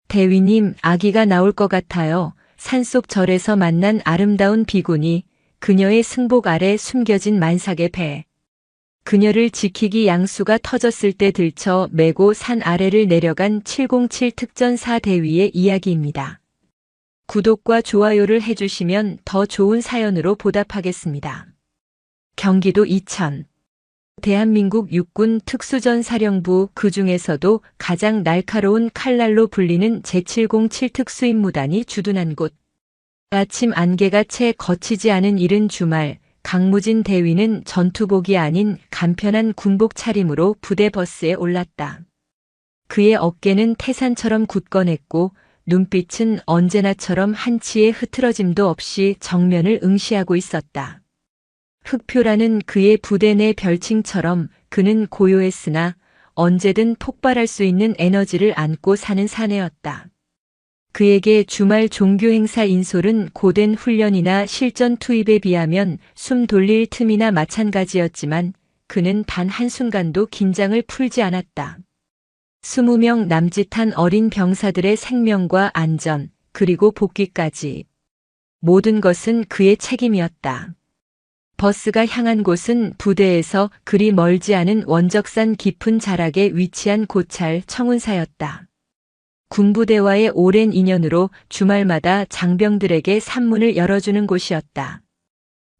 대위님, 아기가 나올 것 같아요. 산속 절에서 만난 아름다운 비구니, 그녀의 승복 아래 숨겨진 만삭의 배. 그녀를 지키기 양수가 터졌을 때 들쳐 메고 산 아래를 내려간 707 특전사 대위의 이야기입니다. 구독과 좋아요를 해주시면 더 좋은 사연으로 보답하겠습니다. 경기도 이천. 대한민국 육군 특수전사령부, 그중에서도 가장 날카로운 칼날로 불리는 제707 특수임무단이 주둔한 곳. 아침 안개가 채 거치지 않은 이른 주말, 강무진 대위는 전투복이 아닌 간편한 군복 차림으로 부대 버스에 올랐다. 그의 어깨는 태산처럼 굳건했고 눈빛은 언제나처럼 한치의 흐트러짐도 없이 정면을 응시하고 있었다. 흑표라는 그의 부대 내 별칭처럼 그는 고요했으나 언제든 폭발할 수 있는 에너지를 안고 사는 사내였다. 그에게 주말 종교 행사 인솔은 고된 훈련이나 실전 투입에 비하면 숨 돌릴 틈이나 마찬가지였지만 그는 단 한순간도 긴장을 풀지 않았다. 20명 남짓한 어린 병사들의 생명과 안전, 그리고 복귀까지. 모든 것은 그의 책임이었다. 버스가 향한 곳은 부대에서 그리 멀지 않은 원적산 깊은 자락에 위치한 고찰 청운사였다. 군부대와의 오랜 인연으로 주말마다 장병들에게 산문을 열어주는 곳이었다.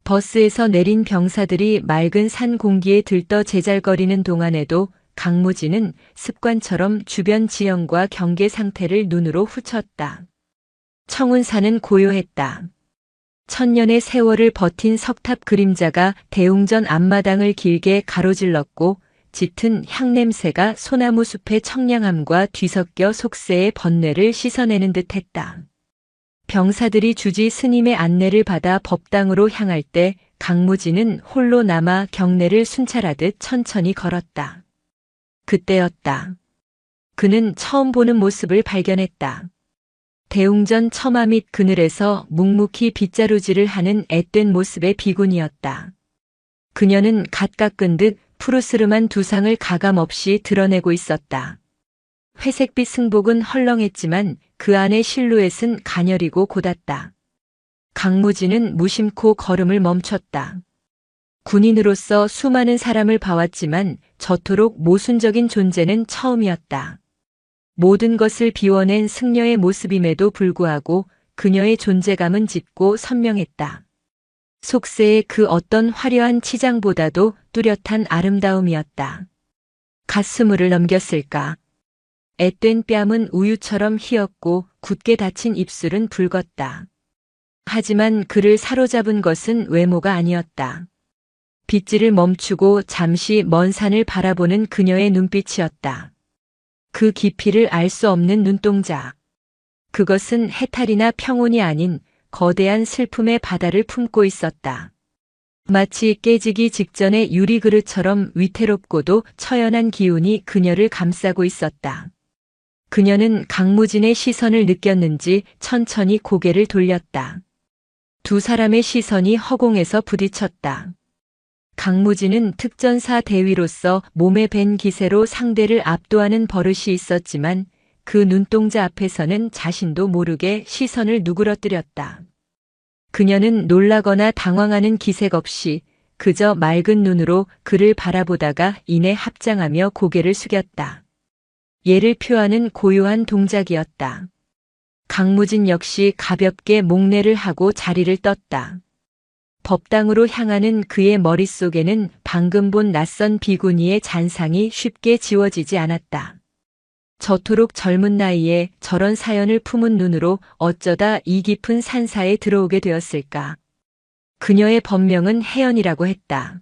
버스에서 내린 병사들이 맑은 산 공기에 들떠 제잘거리는 동안에도 강무진은 습관처럼 주변 지형과 경계 상태를 눈으로 훑었다. 청운사는 고요했다. 천년의 세월을 버틴 석탑 그림자가 대웅전 앞마당을 길게 가로질렀고 짙은 향냄새가 소나무 숲의 청량함과 뒤섞여 속세의 번뇌를 씻어내는 듯했다. 병사들이 주지 스님의 안내를 받아 법당으로 향할 때 강무진은 홀로 남아 경례를 순찰하듯 천천히 걸었다. 그때였다. 그는 처음 보는 모습을 발견했다. 대웅전 처마 및 그늘에서 묵묵히 빗자루질을 하는 앳된 모습의 비군이었다. 그녀는 갓 깎은 듯 푸르스름한 두상을 가감없이 드러내고 있었다. 회색빛 승복은 헐렁했지만 그 안의 실루엣은 가녀리고 곧았다. 강무진은 무심코 걸음을 멈췄다. 군인으로서 수많은 사람을 봐왔지만 저토록 모순적인 존재는 처음이었다. 모든 것을 비워낸 승려의 모습임에도 불구하고 그녀의 존재감은 짙고 선명했다. 속세의 그 어떤 화려한 치장보다도 뚜렷한 아름다움이었다. 가스물을 넘겼을까? 앳된 뺨은 우유처럼 희었고 굳게 닫힌 입술은 붉었다. 하지만 그를 사로잡은 것은 외모가 아니었다. 빗질을 멈추고 잠시 먼 산을 바라보는 그녀의 눈빛이었다. 그 깊이를 알 수 없는 눈동자. 그것은 해탈이나 평온이 아닌 거대한 슬픔의 바다를 품고 있었다. 마치 깨지기 직전의 유리그릇처럼 위태롭고도 처연한 기운이 그녀를 감싸고 있었다. 그녀는 강무진의 시선을 느꼈는지 천천히 고개를 돌렸다. 두 사람의 시선이 허공에서 부딪혔다. 강무진은 특전사 대위로서 몸에 밴 기세로 상대를 압도하는 버릇이 있었지만 그 눈동자 앞에서는 자신도 모르게 시선을 누그러뜨렸다. 그녀는 놀라거나 당황하는 기색 없이 그저 맑은 눈으로 그를 바라보다가 이내 합장하며 고개를 숙였다. 예를 표하는 고요한 동작이었다. 강무진 역시 가볍게 목례를 하고 자리를 떴다. 법당으로 향하는 그의 머릿속에는 방금 본 낯선 비구니의 잔상이 쉽게 지워지지 않았다. 저토록 젊은 나이에 저런 사연을 품은 눈으로 어쩌다 이 깊은 산사에 들어오게 되었을까. 그녀의 법명은 혜연이라고 했다.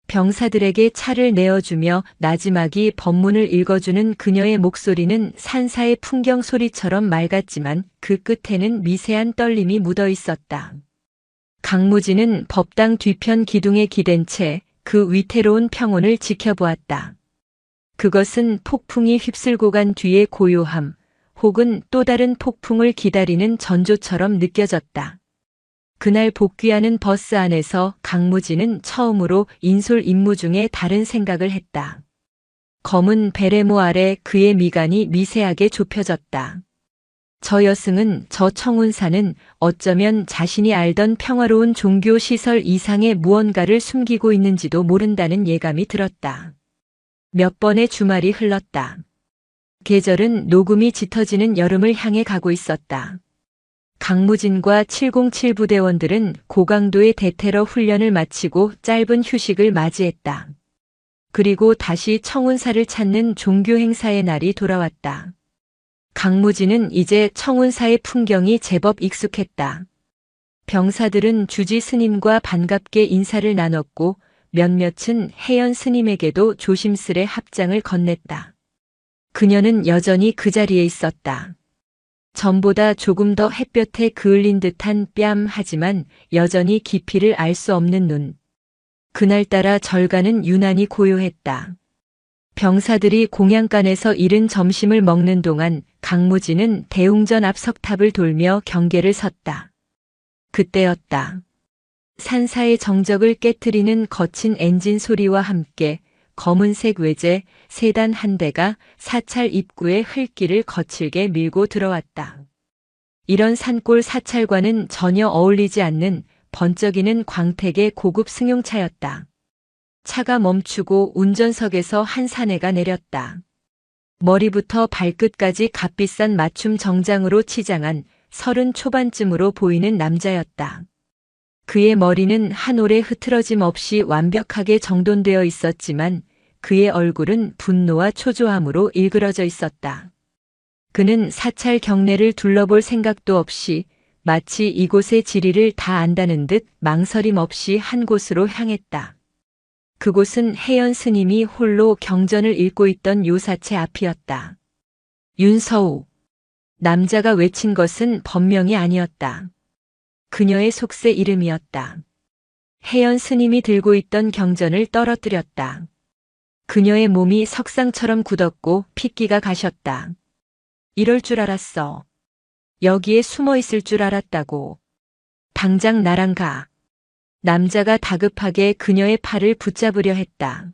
병사들에게 차를 내어주며 나지막이 법문을 읽어주는 그녀의 목소리는 산사의 풍경 소리처럼 맑았지만 그 끝에는 미세한 떨림이 묻어 있었다. 강무진은 법당 뒤편 기둥에 기댄 채 그 위태로운 평온을 지켜보았다. 그것은 폭풍이 휩쓸고 간 뒤의 고요함, 혹은 또 다른 폭풍을 기다리는 전조처럼 느껴졌다. 그날 복귀하는 버스 안에서 강무진은 처음으로 인솔 임무 중에 다른 생각을 했다. 검은 베레모 아래 그의 미간이 미세하게 좁혀졌다. 저 여승은 저 청운사는 어쩌면 자신이 알던 평화로운 종교 시설 이상의 무언가를 숨기고 있는지도 모른다는 예감이 들었다. 몇 번의 주말이 흘렀다. 계절은 녹음이 짙어지는 여름을 향해 가고 있었다. 강무진과 707 부대원들은 고강도의 대테러 훈련을 마치고 짧은 휴식을 맞이했다. 그리고 다시 청운사를 찾는 종교 행사의 날이 돌아왔다. 강무진은 이제 청운사의 풍경이 제법 익숙했다. 병사들은 주지 스님과 반갑게 인사를 나눴고 몇몇은 혜연 스님에게도 조심스레 합장을 건넸다. 그녀는 여전히 그 자리에 있었다. 전보다 조금 더 햇볕에 그을린 듯한 뺨 하지만 여전히 깊이를 알 수 없는 눈. 그날따라 절간은 유난히 고요했다. 병사들이 공양간에서 이른 점심을 먹는 동안 강무진은 대웅전 앞 석탑을 돌며 경계를 섰다. 그때였다. 산사의 정적을 깨트리는 거친 엔진 소리와 함께 검은색 외제 세단 한 대가 사찰 입구의 흙길을 거칠게 밀고 들어왔다. 이런 산골 사찰과는 전혀 어울리지 않는 번쩍이는 광택의 고급 승용차였다. 차가 멈추고 운전석에서 한 사내가 내렸다. 머리부터 발끝까지 값비싼 맞춤 정장으로 치장한 30 초반쯤으로 보이는 남자였다. 그의 머리는 한 올에 흐트러짐 없이 완벽하게 정돈되어 있었지만 그의 얼굴은 분노와 초조함으로 일그러져 있었다. 그는 사찰 경내를 둘러볼 생각도 없이 마치 이곳의 지리를 다 안다는 듯 망설임 없이 한 곳으로 향했다. 그곳은 혜연 스님이 홀로 경전을 읽고 있던 요사체 앞이었다. 윤서우. 남자가 외친 것은 법명이 아니었다. 그녀의 속세 이름이었다. 혜연 스님이 들고 있던 경전을 떨어뜨렸다. 그녀의 몸이 석상처럼 굳었고 핏기가 가셨다. 이럴 줄 알았어. 여기에 숨어 있을 줄 알았다고. 당장 나랑 가. 남자가 다급하게 그녀의 팔을 붙잡으려 했다.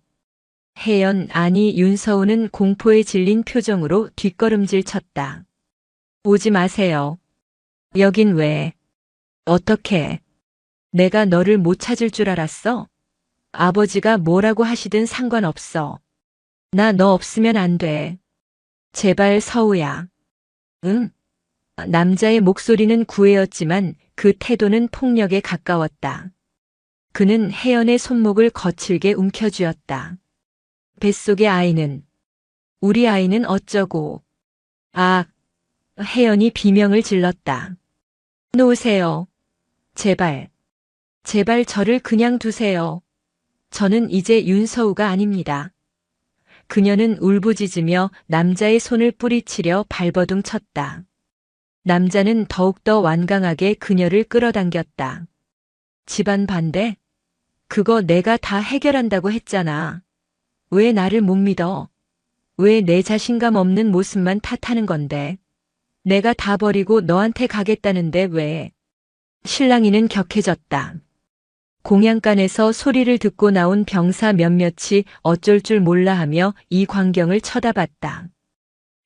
혜연 아니 윤서우는 공포에 질린 표정으로 뒷걸음질 쳤다. 오지 마세요. 여긴 왜? 어떻게? 내가 너를 못 찾을 줄 알았어? 아버지가 뭐라고 하시든 상관없어. 나 너 없으면 안 돼. 제발 서우야. 응? 남자의 목소리는 구애였지만 그 태도는 폭력에 가까웠다. 그는 혜연의 손목을 거칠게 움켜쥐었다. 뱃속의 아이는? 우리 아이는 어쩌고? 아, 혜연이 비명을 질렀다. 놓으세요. 제발. 제발 저를 그냥 두세요. 저는 이제 윤서우가 아닙니다. 그녀는 울부짖으며 남자의 손을 뿌리치려 발버둥 쳤다. 남자는 더욱더 완강하게 그녀를 끌어당겼다. 집안 반대? 그거 내가 다 해결한다고 했잖아. 왜 나를 못 믿어? 왜 내 자신감 없는 모습만 탓하는 건데? 내가 다 버리고 너한테 가겠다는데 왜? 신랑이는 격해졌다. 공양간에서 소리를 듣고 나온 병사 몇몇이 어쩔 줄 몰라 하며 이 광경을 쳐다봤다.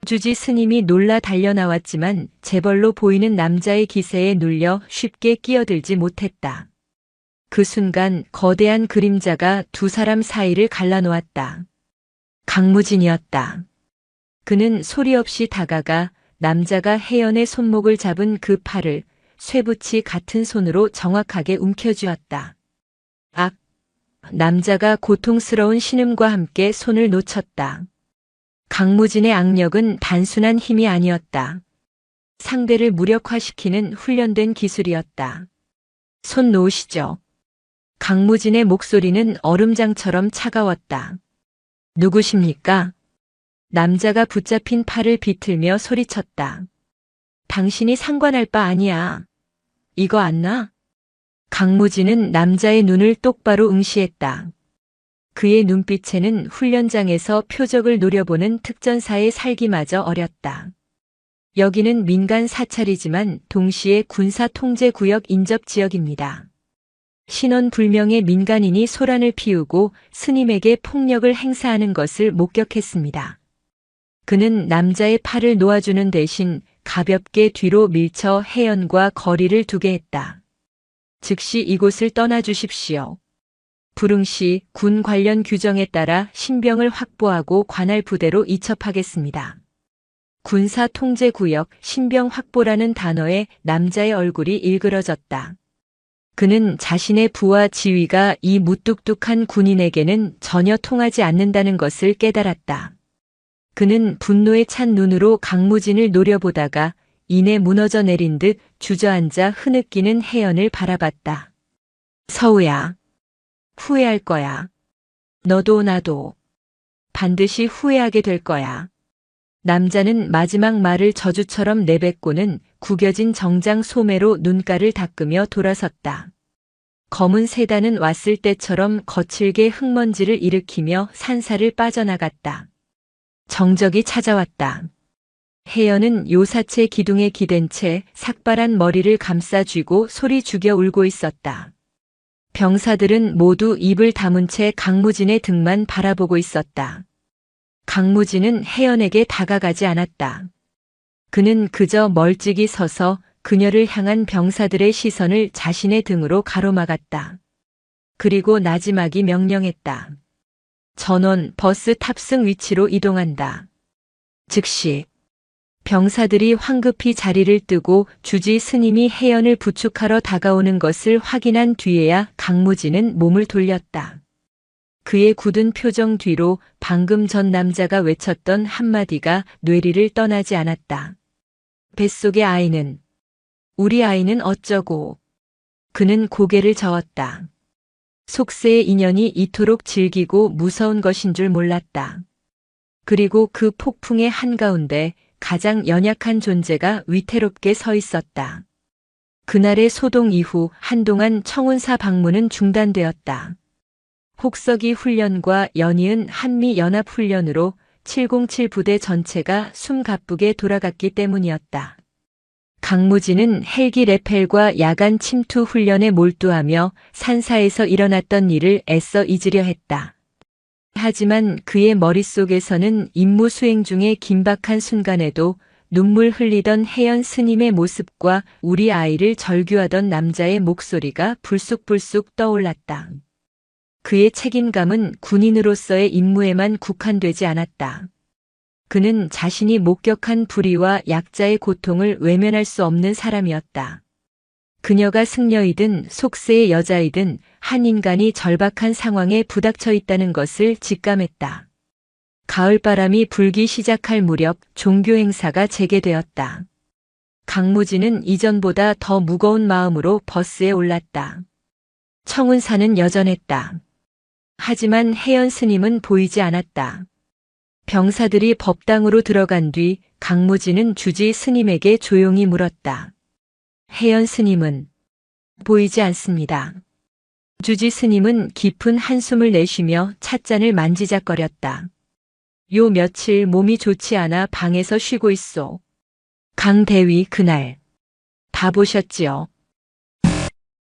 주지 스님이 놀라 달려나왔지만 재벌로 보이는 남자의 기세에 눌려 쉽게 끼어들지 못했다. 그 순간 거대한 그림자가 두 사람 사이를 갈라놓았다. 강무진이었다. 그는 소리 없이 다가가 남자가 혜연의 손목을 잡은 그 팔을 쇠붙이 같은 손으로 정확하게 움켜쥐었다. 악! 남자가 고통스러운 신음과 함께 손을 놓쳤다. 강무진의 악력은 단순한 힘이 아니었다. 상대를 무력화시키는 훈련된 기술이었다. 손 놓으시죠. 강무진의 목소리는 얼음장처럼 차가웠다. 누구십니까? 남자가 붙잡힌 팔을 비틀며 소리쳤다. 당신이 상관할 바 아니야. 이거 안 나? 강무진은 남자의 눈을 똑바로 응시했다. 그의 눈빛에는 훈련장에서 표적을 노려보는 특전사의 살기마저 어렸다. 여기는 민간 사찰이지만 동시에 군사 통제 구역 인접 지역입니다. 신원 불명의 민간인이 소란을 피우고 스님에게 폭력을 행사하는 것을 목격했습니다. 그는 남자의 팔을 놓아주는 대신 가볍게 뒤로 밀쳐 혜연과 거리를 두게 했다. 즉시 이곳을 떠나주십시오. 불응시 군 관련 규정에 따라 신병을 확보하고 관할 부대로 이첩하겠습니다. 군사통제구역 신병 확보라는 단어에 남자의 얼굴이 일그러졌다. 그는 자신의 부와 지위가 이 무뚝뚝한 군인에게는 전혀 통하지 않는다는 것을 깨달았다. 그는 분노에 찬 눈으로 강무진을 노려보다가 이내 무너져 내린 듯 주저앉아 흐느끼는 혜연을 바라봤다. 서우야. 후회할 거야. 너도 나도. 반드시 후회하게 될 거야. 남자는 마지막 말을 저주처럼 내뱉고는 구겨진 정장 소매로 눈가를 닦으며 돌아섰다. 검은 세단은 왔을 때처럼 거칠게 흙먼지를 일으키며 산사를 빠져나갔다. 정적이 찾아왔다. 혜연은 요사체 기둥에 기댄 채 삭발한 머리를 감싸 쥐고 소리 죽여 울고 있었다. 병사들은 모두 입을 다문 채 강무진의 등만 바라보고 있었다. 강무진은 혜연에게 다가가지 않았다. 그는 그저 멀찍이 서서 그녀를 향한 병사들의 시선을 자신의 등으로 가로막았다. 그리고 나지막이 명령했다. 전원 버스 탑승 위치로 이동한다. 즉시 병사들이 황급히 자리를 뜨고 주지 스님이 혜연을 부축하러 다가오는 것을 확인한 뒤에야 강무진은 몸을 돌렸다. 그의 굳은 표정 뒤로 방금 전 남자가 외쳤던 한마디가 뇌리를 떠나지 않았다. 뱃속의 아이는, 우리 아이는 어쩌고. 그는 고개를 저었다. 속세의 인연이 이토록 질기고 무서운 것인 줄 몰랐다. 그리고 그 폭풍의 한가운데 가장 연약한 존재가 위태롭게 서 있었다. 그날의 소동 이후 한동안 청운사 방문은 중단되었다. 혹서기 훈련과 연이은 한미연합훈련으로 707 부대 전체가 숨가쁘게 돌아갔기 때문이었다. 강무진은 헬기 레펠과 야간 침투 훈련에 몰두하며 산사에서 일어났던 일을 애써 잊으려 했다. 하지만 그의 머릿속에서는 임무 수행 중에 긴박한 순간에도 눈물 흘리던 혜연 스님의 모습과 우리 아이를 절규하던 남자의 목소리가 불쑥불쑥 떠올랐다. 그의 책임감은 군인으로서의 임무에만 국한되지 않았다. 그는 자신이 목격한 불의와 약자의 고통을 외면할 수 없는 사람이었다. 그녀가 승려이든 속세의 여자이든 한 인간이 절박한 상황에 부닥쳐 있다는 것을 직감했다. 가을바람이 불기 시작할 무렵 종교 행사가 재개되었다. 강무진은 이전보다 더 무거운 마음으로 버스에 올랐다. 청운사는 여전했다. 하지만 혜연 스님은 보이지 않았다. 병사들이 법당으로 들어간 뒤 강무진은 주지 스님에게 조용히 물었다. 혜연 스님은 보이지 않습니다. 주지 스님은 깊은 한숨을 내쉬며 찻잔을 만지작거렸다. 요 며칠 몸이 좋지 않아 방에서 쉬고 있소. 강 대위 그날 다 보셨지요?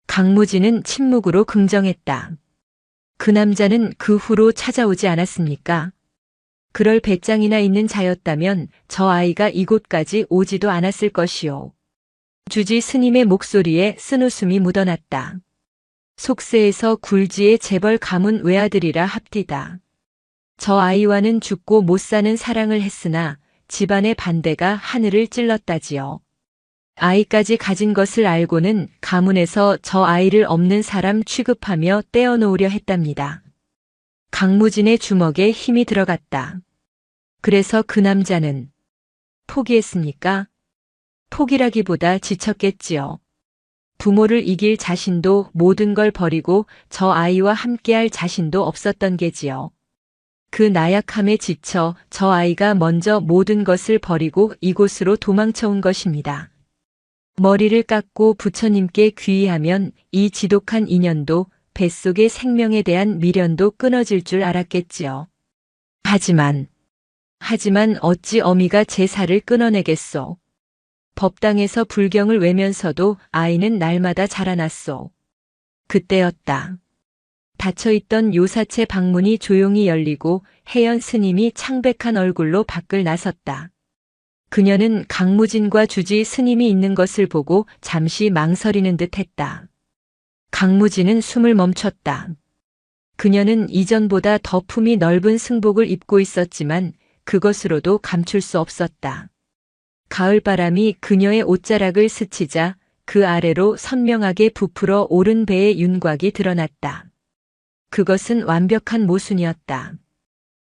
강무진은 침묵으로 긍정했다. 그 남자는 그 후로 찾아오지 않았습니까? 그럴 배짱이나 있는 자였다면 저 아이가 이곳까지 오지도 않았을 것이오. 주지 스님의 목소리에 쓴웃음이 묻어났다. 속세에서 굴지의 재벌 가문 외아들이라 합디다. 저 아이와는 죽고 못 사는 사랑을 했으나 집안의 반대가 하늘을 찔렀다지요. 아이까지 가진 것을 알고는 가문에서 저 아이를 없는 사람 취급하며 떼어놓으려 했답니다. 강무진의 주먹에 힘이 들어갔다. 그래서 그 남자는 포기했습니까? 포기라기보다 지쳤겠지요. 부모를 이길 자신도 모든 걸 버리고 저 아이와 함께할 자신도 없었던 게지요. 그 나약함에 지쳐 저 아이가 먼저 모든 것을 버리고 이곳으로 도망쳐 온 것입니다. 머리를 깎고 부처님께 귀의하면 이 지독한 인연도 뱃속의 생명에 대한 미련도 끊어질 줄 알았겠지요. 하지만 어찌 어미가 제사를 끊어내겠소. 법당에서 불경을 외면서도 아이는 날마다 자라났소. 그때였다. 닫혀있던 요사체 방문이 조용히 열리고 혜연 스님이 창백한 얼굴로 밖을 나섰다. 그녀는 강무진과 주지 스님이 있는 것을 보고 잠시 망설이는 듯 했다. 강무진은 숨을 멈췄다. 그녀는 이전보다 더 품이 넓은 승복을 입고 있었지만 그것으로도 감출 수 없었다. 가을바람이 그녀의 옷자락을 스치자 그 아래로 선명하게 부풀어 오른 배의 윤곽이 드러났다. 그것은 완벽한 모순이었다.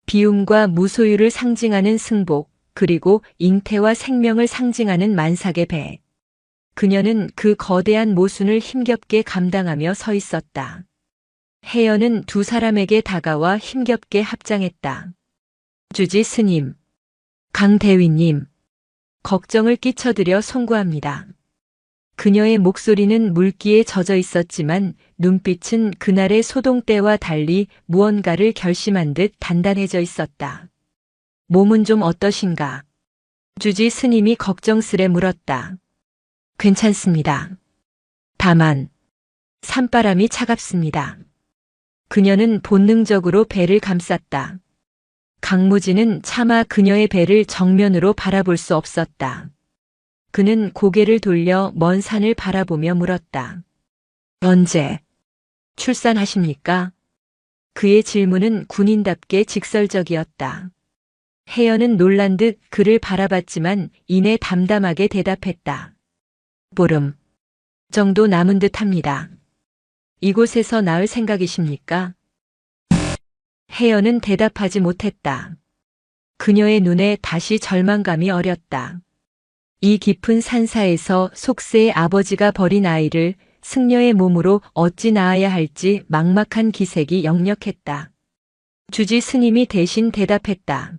비움과 무소유를 상징하는 승복, 그리고 잉태와 생명을 상징하는 만삭의 배. 그녀는 그 거대한 모순을 힘겹게 감당하며 서 있었다. 혜연은 두 사람에게 다가와 힘겹게 합장했다. 주지 스님, 강대위님, 걱정을 끼쳐드려 송구합니다. 그녀의 목소리는 물기에 젖어 있었지만 눈빛은 그날의 소동때와 달리 무언가를 결심한 듯 단단해져 있었다. 몸은 좀 어떠신가? 주지 스님이 걱정스레 물었다. 괜찮습니다. 다만 산바람이 차갑습니다. 그녀는 본능적으로 배를 감쌌다. 강무진은 차마 그녀의 배를 정면으로 바라볼 수 없었다. 그는 고개를 돌려 먼 산을 바라보며 물었다. 언제 출산하십니까? 그의 질문은 군인답게 직설적이었다. 혜연은 놀란 듯 그를 바라봤지만 이내 담담하게 대답했다. 보름 정도 남은 듯 합니다. 이곳에서 낳을 생각이십니까? 혜연은 대답하지 못했다. 그녀의 눈에 다시 절망감이 어렸다. 이 깊은 산사에서 속세의 아버지가 버린 아이를 승려의 몸으로 어찌 낳아야 할지 막막한 기색이 역력했다. 주지 스님이 대신 대답했다.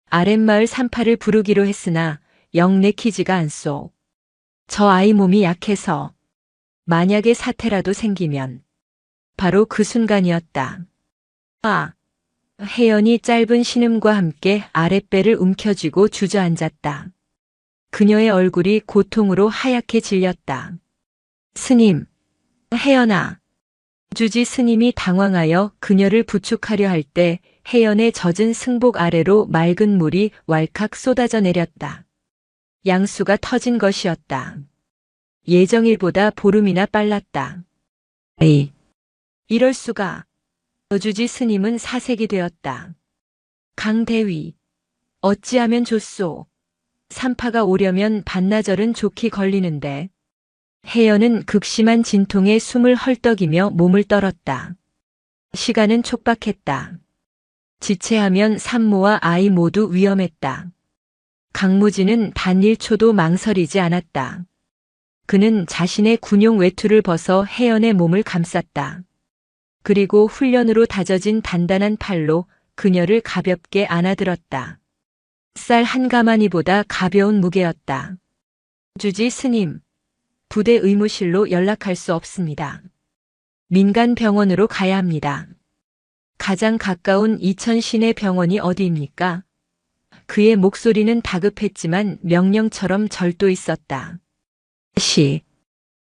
아랫마을 산파를 부르기로 했으나 영 내키지가 않소. 저 아이 몸이 약해서 만약에 사태라도 생기면. 바로 그 순간이었다. 아! 혜연이 짧은 신음과 함께 아랫배를 움켜쥐고 주저앉았다. 그녀의 얼굴이 고통으로 하얗게 질렸다. 스님, 혜연아. 주지 스님이 당황하여 그녀를 부축하려 할 때 혜연의 젖은 승복 아래로 맑은 물이 왈칵 쏟아져 내렸다. 양수가 터진 것이었다. 예정일보다 보름이나 빨랐다. 에이, 이럴 수가. 주지 스님은 사색이 되었다. 강대위, 어찌하면 좋소. 산파가 오려면 반나절은 좋게 걸리는데. 혜연은 극심한 진통에 숨을 헐떡이며 몸을 떨었다. 시간은 촉박했다. 지체하면 산모와 아이 모두 위험했다. 강무진은 단 1초도 망설이지 않았다. 그는 자신의 군용 외투를 벗어 혜연의 몸을 감쌌다. 그리고 훈련으로 다져진 단단한 팔로 그녀를 가볍게 안아들었다. 쌀 한 가마니보다 가벼운 무게였다. 주지 스님, 부대 의무실로 연락할 수 없습니다. 민간 병원으로 가야 합니다. 가장 가까운 이천 시내 병원이 어디입니까? 그의 목소리는 다급했지만 명령처럼 절도 있었다.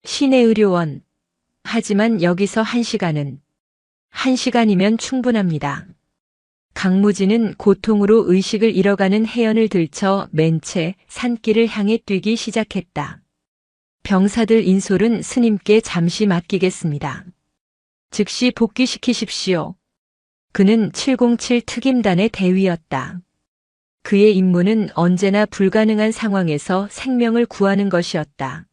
시내 의료원. 하지만 여기서 1시간은. 1시간이면 충분합니다. 강무진은 고통으로 의식을 잃어가는 혜연을 들쳐 맨 채 산길을 향해 뛰기 시작했다. 병사들 인솔은 스님께 잠시 맡기겠습니다. 즉시 복귀시키십시오. 그는 707 특임단의 대위였다. 그의 임무는 언제나 불가능한 상황에서 생명을 구하는 것이었다.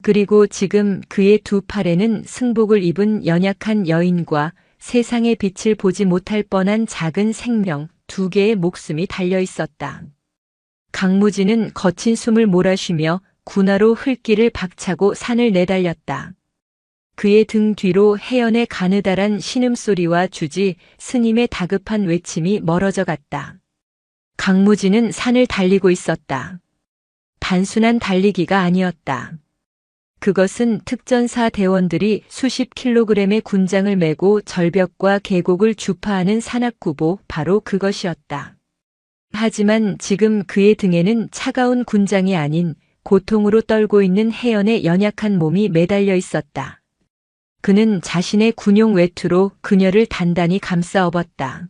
그리고 지금 그의 두 팔에는 승복을 입은 연약한 여인과 세상의 빛을 보지 못할 뻔한 작은 생명 2개의 목숨이 달려 있었다. 강무진은 거친 숨을 몰아쉬며 군화로 흙길을 박차고 산을 내달렸다. 그의 등 뒤로 혜연의 가느다란 신음소리와 주지 스님의 다급한 외침이 멀어져 갔다. 강무진은 산을 달리고 있었다. 단순한 달리기가 아니었다. 그것은 특전사 대원들이 수십 킬로그램의 군장을 메고 절벽과 계곡을 주파하는 산악구보 바로 그것이었다. 하지만 지금 그의 등에는 차가운 군장이 아닌 고통으로 떨고 있는 혜연의 연약한 몸이 매달려 있었다. 그는 자신의 군용 외투로 그녀를 단단히 감싸 업었다.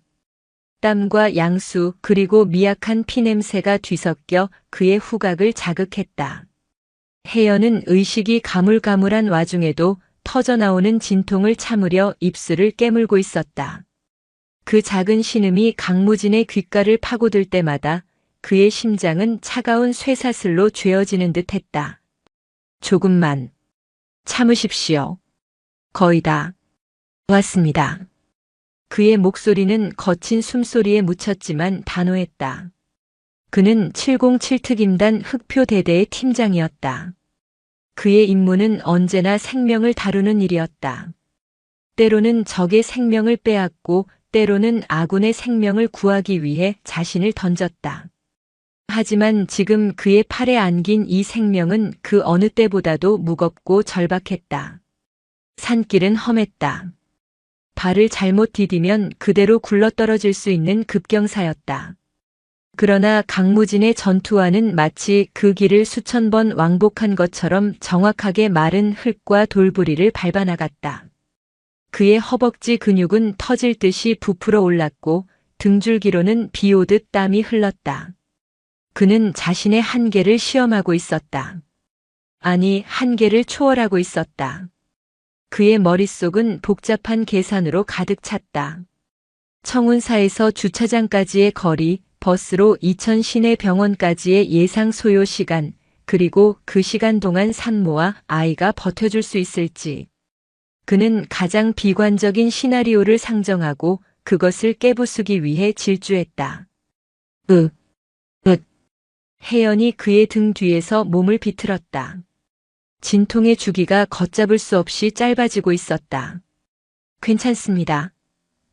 땀과 양수 그리고 미약한 피냄새가 뒤섞여 그의 후각을 자극했다. 혜연은 의식이 가물가물한 와중에도 터져나오는 진통을 참으려 입술을 깨물고 있었다. 그 작은 신음이 강무진의 귓가를 파고들 때마다 그의 심장은 차가운 쇠사슬로 죄어지는 듯 했다. 조금만 참으십시오. 거의 다 왔습니다. 그의 목소리는 거친 숨소리에 묻혔지만 단호했다. 그는 707특임단 흑표대대의 팀장이었다. 그의 임무는 언제나 생명을 다루는 일이었다. 때로는 적의 생명을 빼앗고 때로는 아군의 생명을 구하기 위해 자신을 던졌다. 하지만 지금 그의 팔에 안긴 이 생명은 그 어느 때보다도 무겁고 절박했다. 산길은 험했다. 발을 잘못 디디면 그대로 굴러떨어질 수 있는 급경사였다. 그러나 강무진의 전투화는 마치 그 길을 수천 번 왕복한 것처럼 정확하게 마른 흙과 돌부리를 밟아나갔다. 그의 허벅지 근육은 터질 듯이 부풀어 올랐고 등줄기로는 비 오듯 땀이 흘렀다. 그는 자신의 한계를 시험하고 있었다. 아니, 한계를 초월하고 있었다. 그의 머릿속은 복잡한 계산으로 가득 찼다. 청운사에서 주차장까지의 거리, 버스로 이천 시내 병원까지의 예상 소요 시간, 그리고 그 시간 동안 산모와 아이가 버텨줄 수 있을지. 그는 가장 비관적인 시나리오를 상정하고 그것을 깨부수기 위해 질주했다. 혜연이 그의 등 뒤에서 몸을 비틀었다. 진통의 주기가 걷잡을 수 없이 짧아지고 있었다. 괜찮습니다.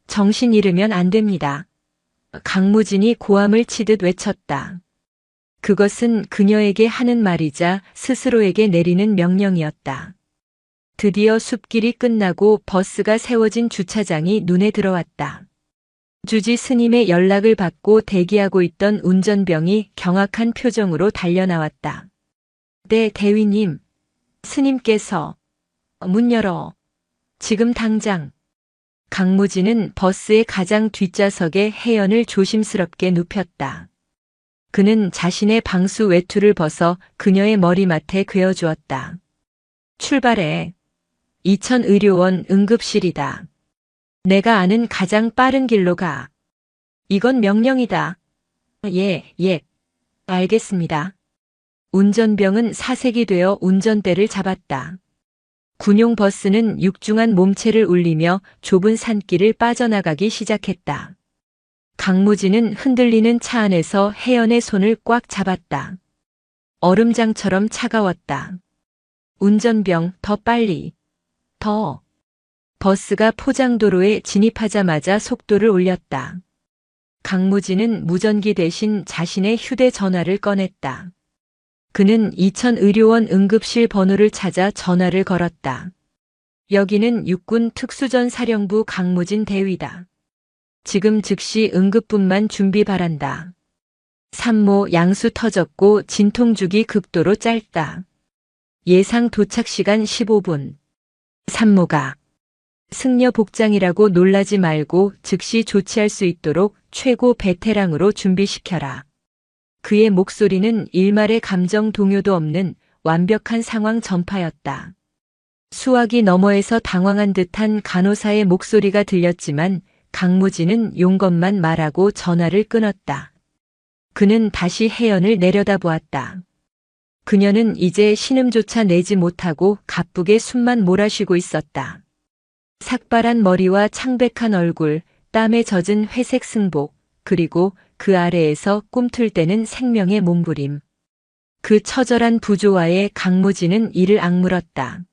정신 잃으면 안 됩니다. 강무진이 고함을 치듯 외쳤다. 그것은 그녀에게 하는 말이자 스스로에게 내리는 명령이었다. 드디어 숲길이 끝나고 버스가 세워진 주차장이 눈에 들어왔다. 주지 스님의 연락을 받고 대기하고 있던 운전병이 경악한 표정으로 달려나왔다. 네, 대위님. 스님께서 문 열어. 지금 당장. 강무진은 버스의 가장 뒷좌석에 혜연을 조심스럽게 눕혔다. 그는 자신의 방수 외투를 벗어 그녀의 머리맡에 괴어주었다. 출발해. 이천의료원 응급실이다. 내가 아는 가장 빠른 길로 가. 이건 명령이다. 예. 알겠습니다. 운전병은 사색이 되어 운전대를 잡았다. 군용 버스는 육중한 몸체를 울리며 좁은 산길을 빠져나가기 시작했다. 강무진은 흔들리는 차 안에서 혜연의 손을 꽉 잡았다. 얼음장처럼 차가웠다. 운전병, 더 빨리. 더. 버스가 포장도로에 진입하자마자 속도를 올렸다. 강무진은 무전기 대신 자신의 휴대전화를 꺼냈다. 그는 이천의료원 응급실 번호를 찾아 전화를 걸었다. 여기는 육군 특수전사령부 강무진 대위다. 지금 즉시 응급분만 준비 바란다. 산모 양수 터졌고 진통주기 극도로 짧다. 예상 도착 시간 15분. 산모가 승려 복장이라고 놀라지 말고 즉시 조치할 수 있도록 최고 베테랑으로 준비시켜라. 그의 목소리는 일말의 감정 동요도 없는 완벽한 상황 전파였다. 수화기 너머에서 당황한 듯한 간호사의 목소리가 들렸지만 강무진은 용건만 말하고 전화를 끊었다. 그는 다시 혜연을 내려다보았다. 그녀는 이제 신음조차 내지 못하고 가쁘게 숨만 몰아쉬고 있었다. 삭발한 머리와 창백한 얼굴, 땀에 젖은 회색 승복, 그리고 그 아래에서 꿈틀대는 생명의 몸부림. 그 처절한 부조화에 강무진은 이를 악물었다.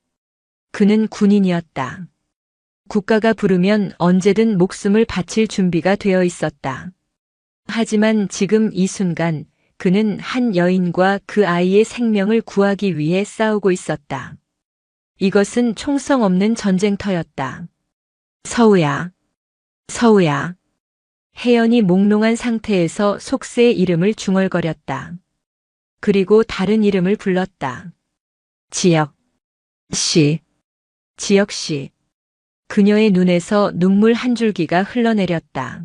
그는 군인이었다. 국가가 부르면 언제든 목숨을 바칠 준비가 되어 있었다. 하지만 지금 이 순간 그는 한 여인과 그 아이의 생명을 구하기 위해 싸우고 있었다. 이것은 총성 없는 전쟁터였다. 서우야. 혜연이 몽롱한 상태에서 속세의 이름을 중얼거렸다. 그리고 다른 이름을 불렀다. 지혁씨. 그녀의 눈에서 눈물 한 줄기가 흘러내렸다.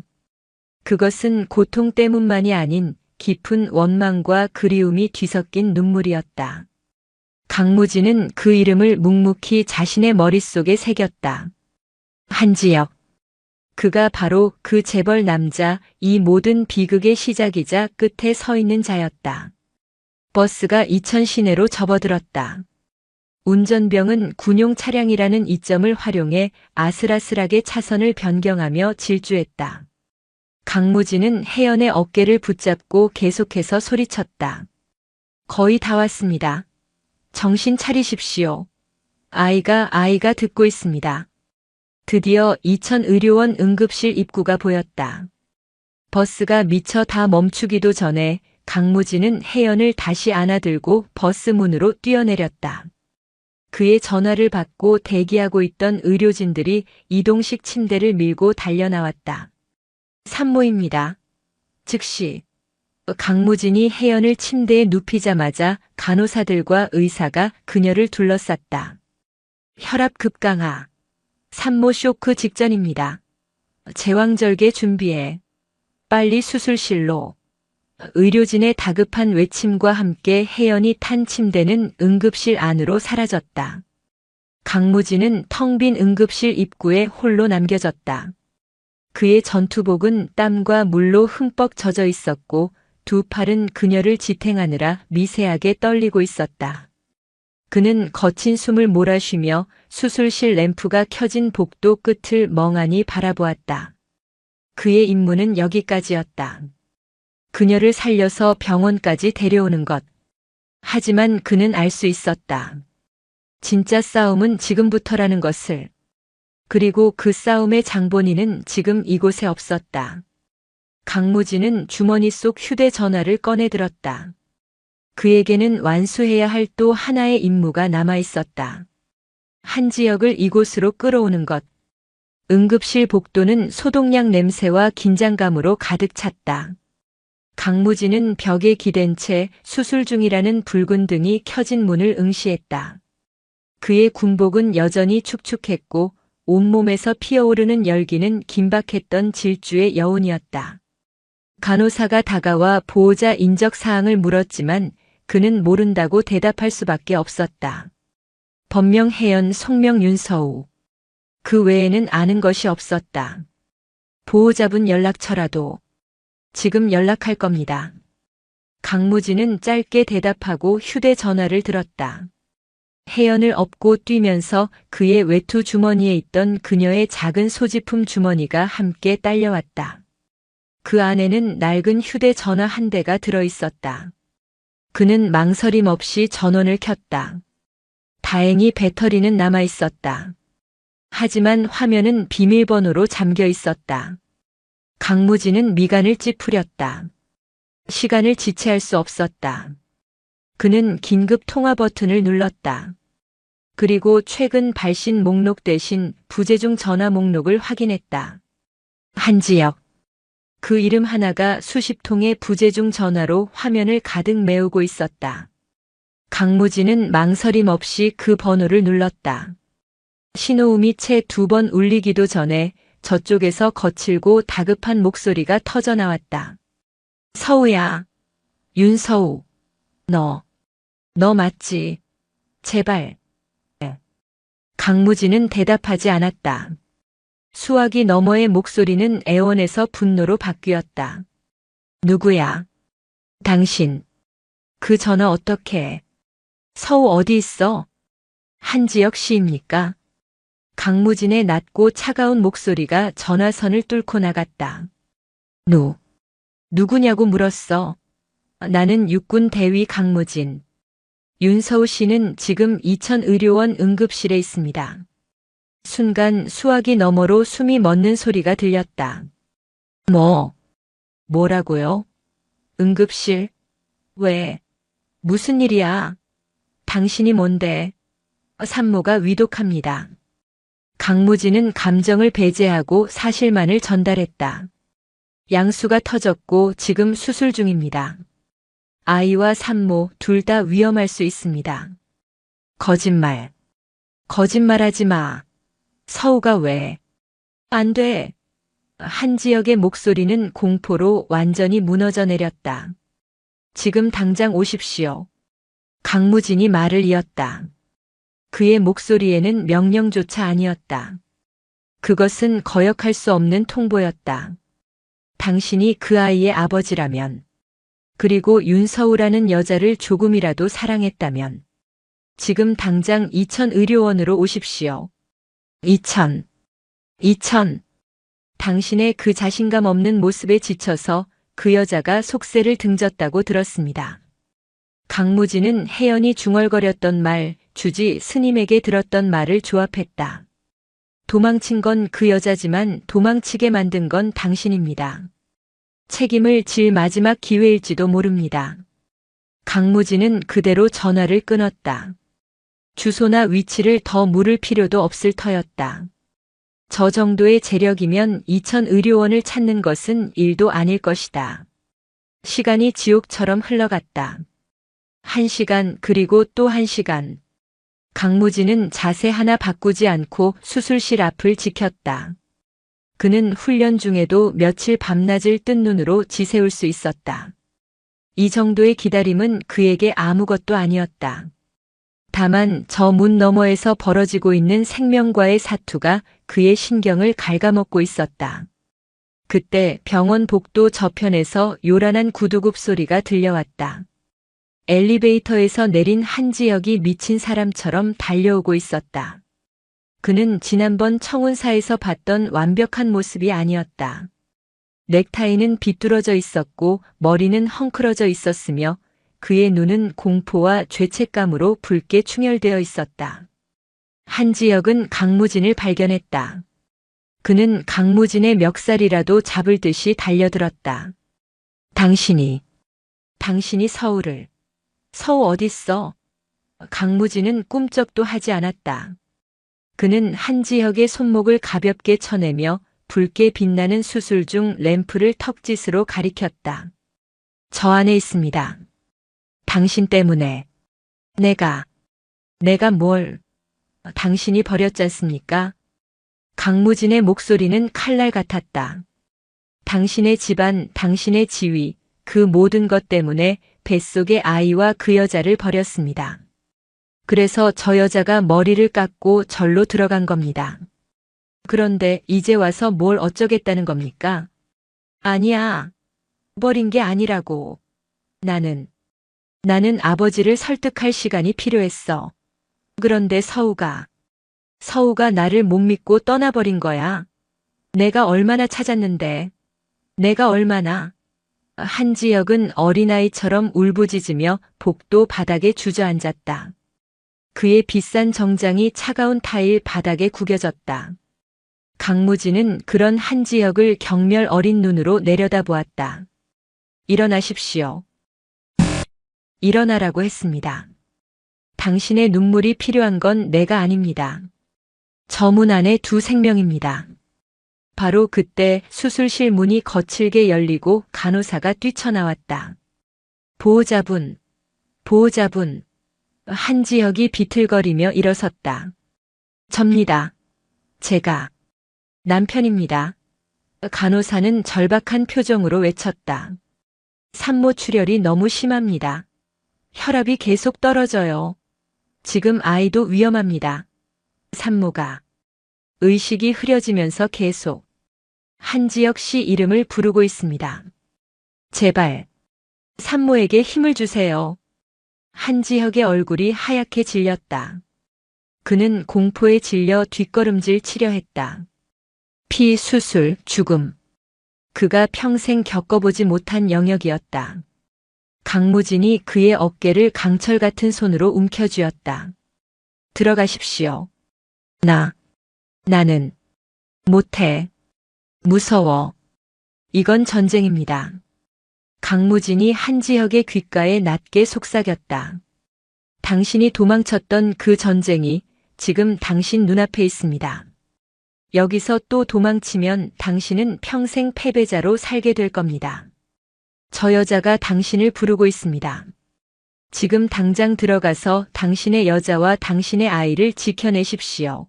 그것은 고통 때문만이 아닌 깊은 원망과 그리움이 뒤섞인 눈물이었다. 강무진은 그 이름을 묵묵히 자신의 머릿속에 새겼다. 한지혁. 그가 바로 그 재벌 남자, 이 모든 비극의 시작이자 끝에 서 있는 자였다. 버스가 이천 시내로 접어들었다. 운전병은 군용 차량이라는 이점을 활용해 아슬아슬하게 차선을 변경하며 질주했다. 강무진은 혜연의 어깨를 붙잡고 계속해서 소리쳤다. 거의 다 왔습니다. 정신 차리십시오. 아이가 듣고 있습니다. 드디어 이천의료원 응급실 입구가 보였다. 버스가 미처 다 멈추기도 전에 강무진은 혜연을 다시 안아들고 버스 문으로 뛰어내렸다. 그의 전화를 받고 대기하고 있던 의료진들이 이동식 침대를 밀고 달려나왔다. 산모입니다. 즉시. 강무진이 혜연을 침대에 눕히자마자 간호사들과 의사가 그녀를 둘러쌌다. 혈압 급강하. 산모 쇼크 직전입니다. 제왕절개 준비해. 빨리 수술실로. 의료진의 다급한 외침과 함께 혜연이 탄 침대는 응급실 안으로 사라졌다. 강무진은 텅 빈 응급실 입구에 홀로 남겨졌다. 그의 전투복은 땀과 물로 흠뻑 젖어 있었고 두 팔은 그녀를 지탱하느라 미세하게 떨리고 있었다. 그는 거친 숨을 몰아쉬며 수술실 램프가 켜진 복도 끝을 멍하니 바라보았다. 그의 임무는 여기까지였다. 그녀를 살려서 병원까지 데려오는 것. 하지만 그는 알 수 있었다. 진짜 싸움은 지금부터라는 것을. 그리고 그 싸움의 장본인은 지금 이곳에 없었다. 강무진은 주머니 속 휴대전화를 꺼내 들었다. 그에게는 완수해야 할 또 하나의 임무가 남아 있었다. 한지혁을 이곳으로 끌어오는 것. 응급실 복도는 소독약 냄새와 긴장감으로 가득 찼다. 강무진은 벽에 기댄 채 수술 중이라는 붉은 등이 켜진 문을 응시했다. 그의 군복은 여전히 축축했고 온몸에서 피어오르는 열기는 긴박했던 질주의 여운이었다. 간호사가 다가와 보호자 인적 사항을 물었지만 그는 모른다고 대답할 수밖에 없었다. 법명 혜연, 속명 윤서우. 그 외에는 아는 것이 없었다. 보호자분 연락처라도. 지금 연락할 겁니다. 강무진은 짧게 대답하고 휴대전화를 들었다. 혜연을 업고 뛰면서 그의 외투 주머니에 있던 그녀의 작은 소지품 주머니가 함께 딸려왔다. 그 안에는 낡은 휴대전화 한 대가 들어있었다. 그는 망설임 없이 전원을 켰다. 다행히 배터리는 남아있었다. 하지만 화면은 비밀번호로 잠겨 있었다. 강무진은 미간을 찌푸렸다. 시간을 지체할 수 없었다. 그는 긴급 통화 버튼을 눌렀다. 그리고 최근 발신 목록 대신 부재중 전화 목록을 확인했다. 한지혁. 그 이름 하나가 수십 통의 부재중 전화로 화면을 가득 메우고 있었다. 강무진은 망설임 없이 그 번호를 눌렀다. 신호음이 채 두 번 울리기도 전에 저쪽에서 거칠고 다급한 목소리가 터져 나왔다. 서우야. 윤서우. 너 맞지? 제발. 강무진은 대답하지 않았다. 수화기 너머의 목소리는 애원에서 분노로 바뀌었다. 누구야? 당신. 그 전화 어떻게? 서우 어디 있어? 한지혁 씨입니까? 강무진의 낮고 차가운 목소리가 전화선을 뚫고 나갔다. 누구냐고 물었어. 나는 육군 대위 강무진. 윤서우 씨는 지금 이천의료원 응급실에 있습니다. 순간 수화기 너머로 숨이 멎는 소리가 들렸다. 뭐라고요? 응급실? 왜? 무슨 일이야? 당신이 뭔데? 산모가 위독합니다. 강무진은 감정을 배제하고 사실만을 전달했다. 양수가 터졌고 지금 수술 중입니다. 아이와 산모 둘 다 위험할 수 있습니다. 거짓말하지 마. 서우가 왜? 안 돼. 한지혁의 목소리는 공포로 완전히 무너져 내렸다. 지금 당장 오십시오. 강무진이 말을 이었다. 그의 목소리에는 명령조차 아니었다. 그것은 거역할 수 없는 통보였다. 당신이 그 아이의 아버지라면, 그리고 윤서우라는 여자를 조금이라도 사랑했다면, 지금 당장 2000 의료원으로 오십시오. 2000. 당신의 그 자신감 없는 모습에 지쳐서 그 여자가 속세를 등졌다고 들었습니다. 강무진은 혜연이 중얼거렸던 말, 주지 스님에게 들었던 말을 조합했다. 도망친 건 그 여자지만 도망치게 만든 건 당신입니다. 책임을 질 마지막 기회일지도 모릅니다. 강무진은 그대로 전화를 끊었다. 주소나 위치를 더 물을 필요도 없을 터였다. 저 정도의 재력이면 2000 의료원을 찾는 것은 일도 아닐 것이다. 시간이 지옥처럼 흘러갔다. 1시간 그리고 또 1시간. 강무진은 자세 하나 바꾸지 않고 수술실 앞을 지켰다. 그는 훈련 중에도 며칠 밤낮을 뜬 눈으로 지새울 수 있었다. 이 정도의 기다림은 그에게 아무것도 아니었다. 다만 저 문 너머에서 벌어지고 있는 생명과의 사투가 그의 신경을 갉아먹고 있었다. 그때 병원 복도 저편에서 요란한 구두굽 소리가 들려왔다. 엘리베이터에서 내린 한지혁이 미친 사람처럼 달려오고 있었다. 그는 지난번 청운사에서 봤던 완벽한 모습이 아니었다. 넥타이는 비뚤어져 있었고 머리는 헝클어져 있었으며 그의 눈은 공포와 죄책감으로 붉게 충혈되어 있었다. 한지혁은 강무진을 발견했다. 그는 강무진의 멱살이라도 잡을 듯이 달려들었다. 당신이 서우 어딨어? 강무진은 꿈쩍도 하지 않았다. 그는 한지혁의 손목을 가볍게 쳐내며 붉게 빛나는 수술 중 램프를 턱짓으로 가리켰다. 저 안에 있습니다. 당신 때문에. 내가 뭘, 당신이 버렸지 않습니까? 강무진의 목소리는 칼날 같았다. 당신의 집안, 당신의 지위, 그 모든 것 때문에 뱃속의 아이와 그 여자를 버렸습니다. 그래서 저 여자가 머리를 깎고 절로 들어간 겁니다. 그런데 이제 와서 뭘 어쩌겠다는 겁니까? 아니야. 버린 게 아니라고. 나는 아버지를 설득할 시간이 필요했어. 그런데 서우가 나를 못 믿고 떠나버린 거야. 내가 얼마나 찾았는데. 내가 얼마나. 한지혁은 어린아이처럼 울부짖으며 복도 바닥에 주저앉았다. 그의 비싼 정장이 차가운 타일 바닥에 구겨졌다. 강무진은 그런 한지혁을 경멸 어린 눈으로 내려다보았다. 일어나십시오. 일어나라고 했습니다. 당신의 눈물이 필요한 건 내가 아닙니다. 저 문 안에 두 생명입니다. 바로 그때 수술실 문이 거칠게 열리고 간호사가 뛰쳐나왔다. 보호자분. 한지혁이 비틀거리며 일어섰다. 접니다. 제가 남편입니다. 간호사는 절박한 표정으로 외쳤다. 산모 출혈이 너무 심합니다. 혈압이 계속 떨어져요. 지금 아이도 위험합니다. 산모가 의식이 흐려지면서 계속 한지혁 씨 이름을 부르고 있습니다. 제발 산모에게 힘을 주세요. 한지혁의 얼굴이 하얗게 질렸다. 그는 공포에 질려 뒷걸음질 치려 했다. 피, 수술, 죽음. 그가 평생 겪어보지 못한 영역이었다. 강무진이 그의 어깨를 강철 같은 손으로 움켜쥐었다. 들어가십시오. 나는 못해. 무서워. 이건 전쟁입니다. 강무진이 한지혁의 귓가에 낮게 속삭였다. 당신이 도망쳤던 그 전쟁이 지금 당신 눈앞에 있습니다. 여기서 또 도망치면 당신은 평생 패배자로 살게 될 겁니다. 저 여자가 당신을 부르고 있습니다. 지금 당장 들어가서 당신의 여자와 당신의 아이를 지켜내십시오.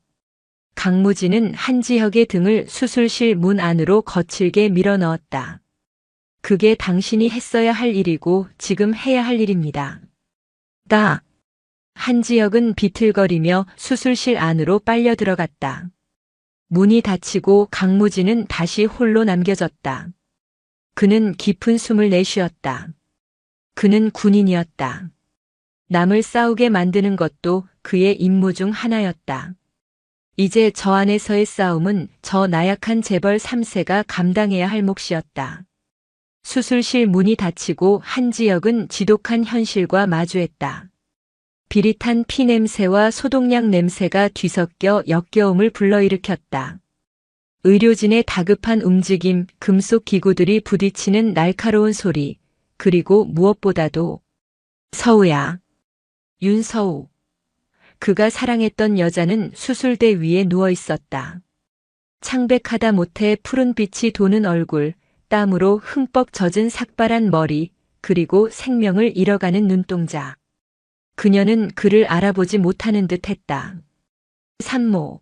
강무진은 한지혁의 등을 수술실 문 안으로 거칠게 밀어 넣었다. 그게 당신이 했어야 할 일이고 지금 해야 할 일입니다. 한지혁은 비틀거리며 수술실 안으로 빨려 들어갔다. 문이 닫히고 강무진은 다시 홀로 남겨졌다. 그는 깊은 숨을 내쉬었다. 그는 군인이었다. 남을 싸우게 만드는 것도 그의 임무 중 하나였다. 이제 저 안에서의 싸움은 저 나약한 재벌 3세가 감당해야 할 몫이었다. 수술실 문이 닫히고 한지혁은 지독한 현실과 마주했다. 비릿한 피 냄새와 소독약 냄새가 뒤섞여 역겨움을 불러일으켰다. 의료진의 다급한 움직임, 금속 기구들이 부딪히는 날카로운 소리, 그리고 무엇보다도 서우야. 윤서우. 그가 사랑했던 여자는 수술대 위에 누워 있었다. 창백하다 못해 푸른빛이 도는 얼굴, 땀으로 흠뻑 젖은 삭발한 머리, 그리고 생명을 잃어가는 눈동자. 그녀는 그를 알아보지 못하는 듯 했다. 산모,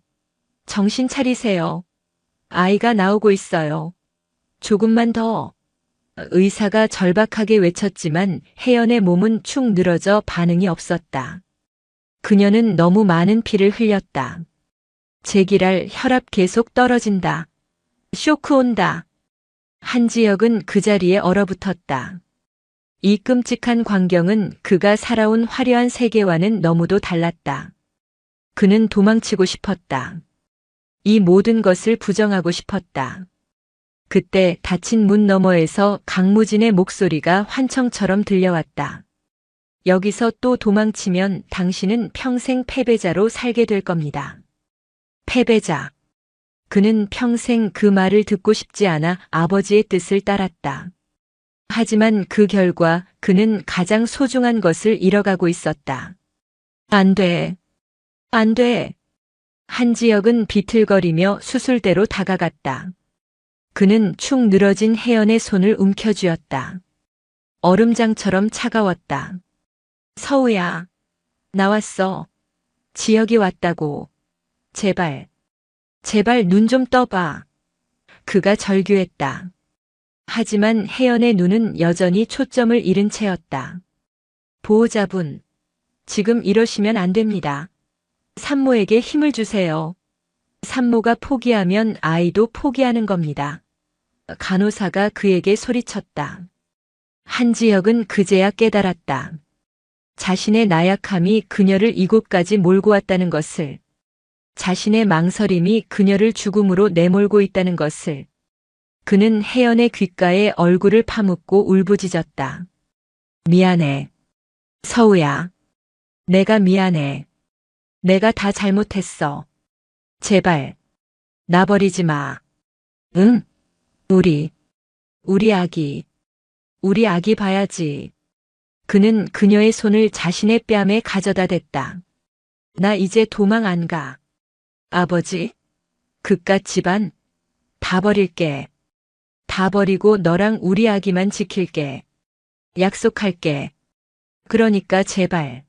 정신 차리세요. 아이가 나오고 있어요. 조금만 더. 의사가 절박하게 외쳤지만 혜연의 몸은 축 늘어져 반응이 없었다. 그녀는 너무 많은 피를 흘렸다. 제기랄 혈압 계속 떨어진다. 쇼크 온다. 한지혁은 그 자리에 얼어붙었다. 이 끔찍한 광경은 그가 살아온 화려한 세계와는 너무도 달랐다. 그는 도망치고 싶었다. 이 모든 것을 부정하고 싶었다. 그때 닫힌 문 너머에서 강무진의 목소리가 환청처럼 들려왔다. 여기서 또 도망치면 당신은 평생 패배자로 살게 될 겁니다. 패배자. 그는 평생 그 말을 듣고 싶지 않아 아버지의 뜻을 따랐다. 하지만 그 결과 그는 가장 소중한 것을 잃어가고 있었다. 안 돼. 안 돼. 한지혁은 비틀거리며 수술대로 다가갔다. 그는 축 늘어진 혜연의 손을 움켜쥐었다. 얼음장처럼 차가웠다. 서우야. 나왔어. 지혁이 왔다고. 제발. 제발 눈 좀 떠봐. 그가 절규했다. 하지만 혜연의 눈은 여전히 초점을 잃은 채였다. 보호자분. 지금 이러시면 안 됩니다. 산모에게 힘을 주세요. 산모가 포기하면 아이도 포기하는 겁니다. 간호사가 그에게 소리쳤다. 한지혁은 그제야 깨달았다. 자신의 나약함이 그녀를 이곳까지 몰고 왔다는 것을, 자신의 망설임이 그녀를 죽음으로 내몰고 있다는 것을. 그는 혜연의 귓가에 얼굴을 파묻고 울부짖었다. 미안해. 서우야. 내가 미안해. 내가 다 잘못했어. 제발. 나 버리지 마. 응? 우리 아기. 우리 아기 봐야지. 그는 그녀의 손을 자신의 뺨에 가져다 댔다. 나 이제 도망 안 가. 아버지, 그깟 집안 다 버릴게. 다 버리고 너랑 우리 아기만 지킬게. 약속할게. 그러니까 제발.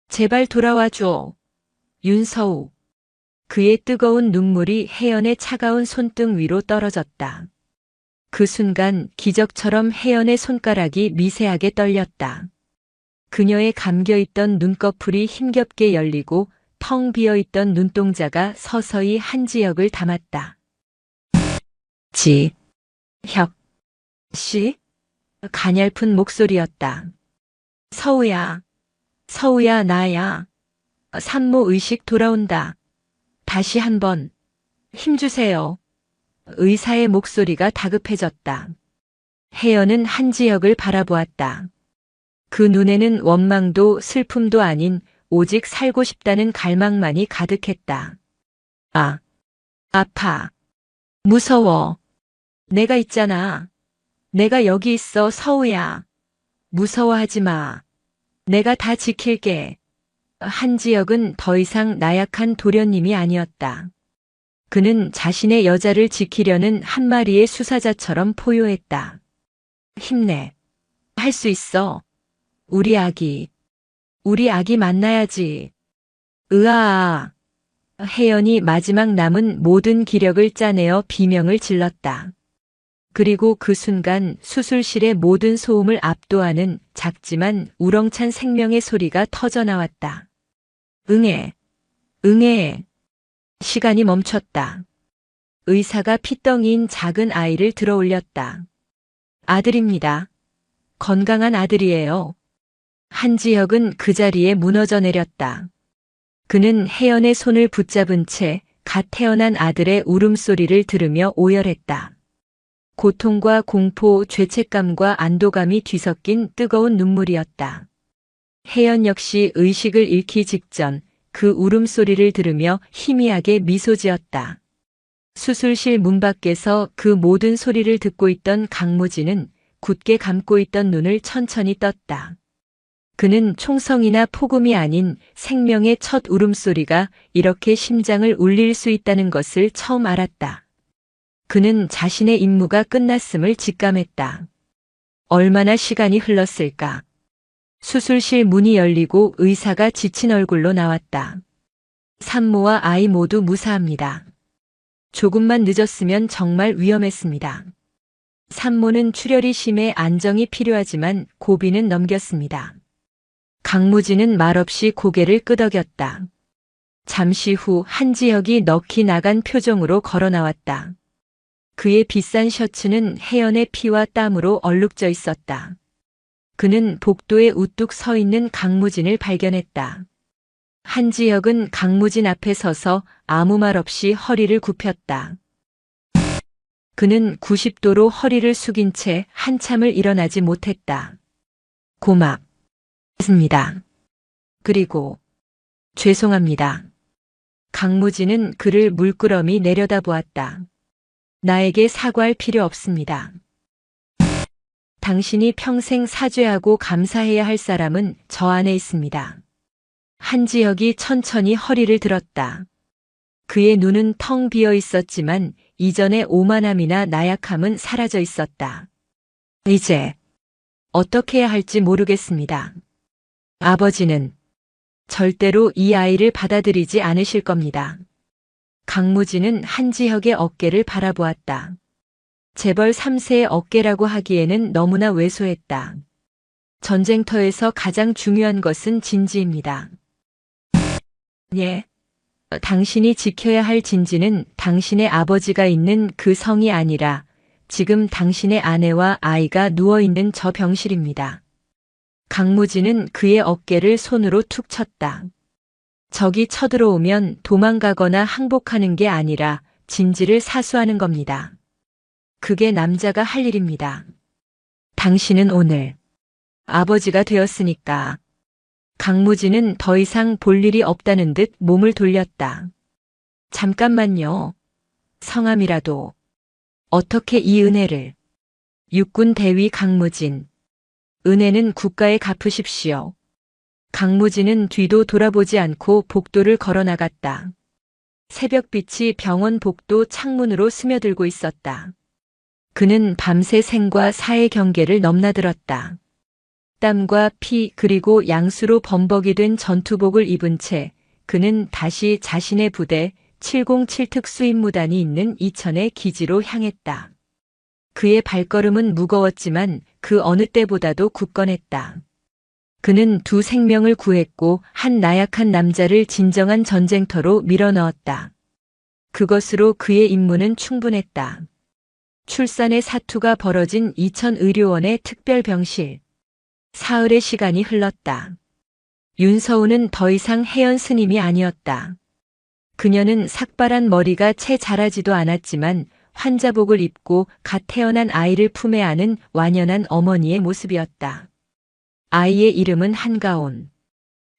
제발 돌아와 줘. 윤서우. 그의 뜨거운 눈물이 혜연의 차가운 손등 위로 떨어졌다. 그 순간 기적처럼 혜연의 손가락이 미세하게 떨렸다. 그녀의 감겨있던 눈꺼풀이 힘겹게 열리고 텅 비어있던 눈동자가 서서히 한지혁을 담았다. 혁 씨? 가냘픈 목소리였다. 서우야. 서우야 나야. 산모 의식 돌아온다. 다시 한번 힘주세요. 의사의 목소리가 다급해졌다. 혜연은 한지혁을 바라보았다. 그 눈에는 원망도 슬픔도 아닌 오직 살고 싶다는 갈망만이 가득했다. 아파. 무서워. 내가 있잖아. 내가 여기 있어 서우야. 무서워하지 마. 내가 다 지킬게. 한지혁은 더 이상 나약한 도련님이 아니었다. 그는 자신의 여자를 지키려는 한 마리의 수사자처럼 포효했다. 힘내. 할 수 있어. 우리 아기. 우리 아기 만나야지. 으아. 혜연이 마지막 남은 모든 기력을 짜내어 비명을 질렀다. 그리고 그 순간 수술실의 모든 소음을 압도하는 작지만 우렁찬 생명의 소리가 터져나왔다. 응애, 응애. 시간이 멈췄다. 의사가 핏덩이인 작은 아이를 들어올렸다. 아들입니다. 건강한 아들이에요. 한지혁은 그 자리에 무너져 내렸다. 그는 혜연의 손을 붙잡은 채 갓 태어난 아들의 울음소리를 들으며 오열했다. 고통과 공포, 죄책감과 안도감이 뒤섞인 뜨거운 눈물이었다. 혜연 역시 의식을 잃기 직전 그 울음소리를 들으며 희미하게 미소 지었다. 수술실 문 밖에서 그 모든 소리를 듣고 있던 강무진은 굳게 감고 있던 눈을 천천히 떴다. 그는 총성이나 폭음이 아닌 생명의 첫 울음소리가 이렇게 심장을 울릴 수 있다는 것을 처음 알았다. 그는 자신의 임무가 끝났음을 직감했다. 얼마나 시간이 흘렀을까? 수술실 문이 열리고 의사가 지친 얼굴로 나왔다. 산모와 아이 모두 무사합니다. 조금만 늦었으면 정말 위험했습니다. 산모는 출혈이 심해 안정이 필요하지만 고비는 넘겼습니다. 강무진은 말없이 고개를 끄덕였다. 잠시 후 한지혁이 넋이 나간 표정으로 걸어 나왔다. 그의 비싼 셔츠는 혜연의 피와 땀으로 얼룩져 있었다. 그는 복도에 우뚝 서 있는 강무진을 발견했다. 한지혁은 강무진 앞에 서서 아무 말 없이 허리를 굽혔다. 그는 90도로 허리를 숙인 채 한참을 일어나지 못했다. 고맙습니다. 그리고 죄송합니다. 강무진은 그를 물끄러미 내려다보았다. 나에게 사과할 필요 없습니다. 당신이 평생 사죄하고 감사해야 할 사람은 저 안에 있습니다. 한지혁이 천천히 허리를 들었다. 그의 눈은 텅 비어 있었지만 이전의 오만함이나 나약함은 사라져 있었다. 이제 어떻게 해야 할지 모르겠습니다. 아버지는 절대로 이 아이를 받아들이지 않으실 겁니다. 강무진은 한지혁의 어깨를 바라보았다. 재벌 3세의 어깨라고 하기에는 너무나 왜소했다. 전쟁터에서 가장 중요한 것은 진지입니다. 예. 당신이 지켜야 할 진지는 당신의 아버지가 있는 그 성이 아니라 지금 당신의 아내와 아이가 누워있는 저 병실입니다. 강무진은 그의 어깨를 손으로 툭 쳤다. 적이 쳐들어오면 도망가거나 항복하는 게 아니라 진지를 사수하는 겁니다. 그게 남자가 할 일입니다. 당신은 오늘 아버지가 되었으니까. 강무진은 더 이상 볼 일이 없다는 듯 몸을 돌렸다. 잠깐만요. 성함이라도. 어떻게 이 은혜를. 육군 대위 강무진. 은혜는 국가에 갚으십시오. 강무진은 뒤도 돌아보지 않고 복도를 걸어 나갔다. 새벽빛이 병원 복도 창문으로 스며들고 있었다. 그는 밤새 생과 사의 경계를 넘나들었다. 땀과 피 그리고 양수로 범벅이 된 전투복을 입은 채 그는 다시 자신의 부대 707 특수임무단이 있는 이천의 기지로 향했다. 그의 발걸음은 무거웠지만 그 어느 때보다도 굳건했다. 그는 두 생명을 구했고 한 나약한 남자를 진정한 전쟁터로 밀어넣었다. 그것으로 그의 임무는 충분했다. 출산의 사투가 벌어진 이천의료원의 특별병실. 사흘의 시간이 흘렀다. 윤서우는 더 이상 혜연 스님이 아니었다. 그녀는 삭발한 머리가 채 자라지도 않았지만 환자복을 입고 갓 태어난 아이를 품에 안은 완연한 어머니의 모습이었다. 아이의 이름은 한가온.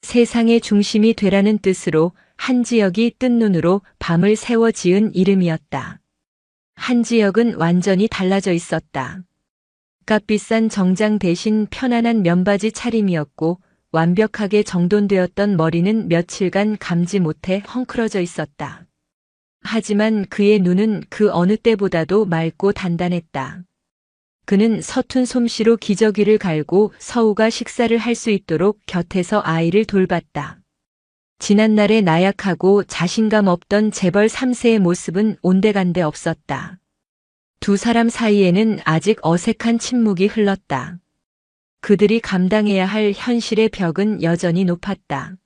세상의 중심이 되라는 뜻으로 한지혁이 뜬 눈으로 밤을 새워 지은 이름이었다. 한지혁은 완전히 달라져 있었다. 값비싼 정장 대신 편안한 면바지 차림이었고 완벽하게 정돈되었던 머리는 며칠간 감지 못해 헝클어져 있었다. 하지만 그의 눈은 그 어느 때보다도 맑고 단단했다. 그는 서툰 솜씨로 기저귀를 갈고 서우가 식사를 할 수 있도록 곁에서 아이를 돌봤다. 지난날의 나약하고 자신감 없던 재벌 3세의 모습은 온데간데 없었다. 두 사람 사이에는 아직 어색한 침묵이 흘렀다. 그들이 감당해야 할 현실의 벽은 여전히 높았다.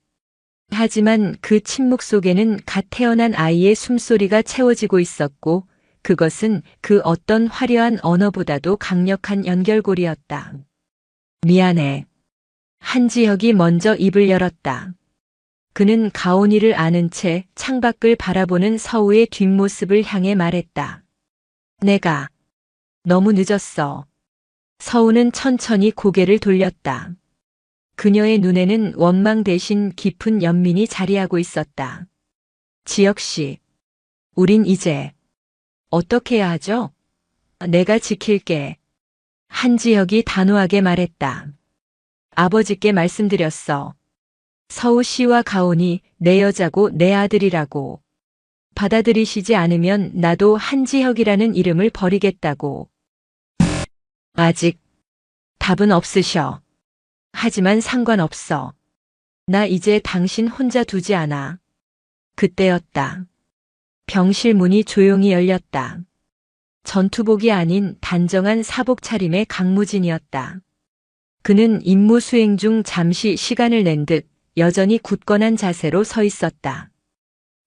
하지만 그 침묵 속에는 갓 태어난 아이의 숨소리가 채워지고 있었고, 그것은 그 어떤 화려한 언어보다도 강력한 연결고리였다. 미안해. 한지혁이 먼저 입을 열었다. 그는 가온이를 아는 채 창밖을 바라보는 서우의 뒷모습을 향해 말했다. 내가 너무 늦었어. 서우는 천천히 고개를 돌렸다. 그녀의 눈에는 원망 대신 깊은 연민이 자리하고 있었다. 지혁씨, 우린 이제 어떻게 해야 하죠? 내가 지킬게. 한지혁이 단호하게 말했다. 아버지께 말씀드렸어. 서우 씨와 가온이 내 여자고 내 아들이라고. 받아들이시지 않으면 나도 한지혁이라는 이름을 버리겠다고. 아직 답은 없으셔. 하지만 상관없어. 나 이제 당신 혼자 두지 않아. 그때였다. 병실 문이 조용히 열렸다. 전투복이 아닌 단정한 사복 차림의 강무진이었다. 그는 임무 수행 중 잠시 시간을 낸 듯 여전히 굳건한 자세로 서 있었다.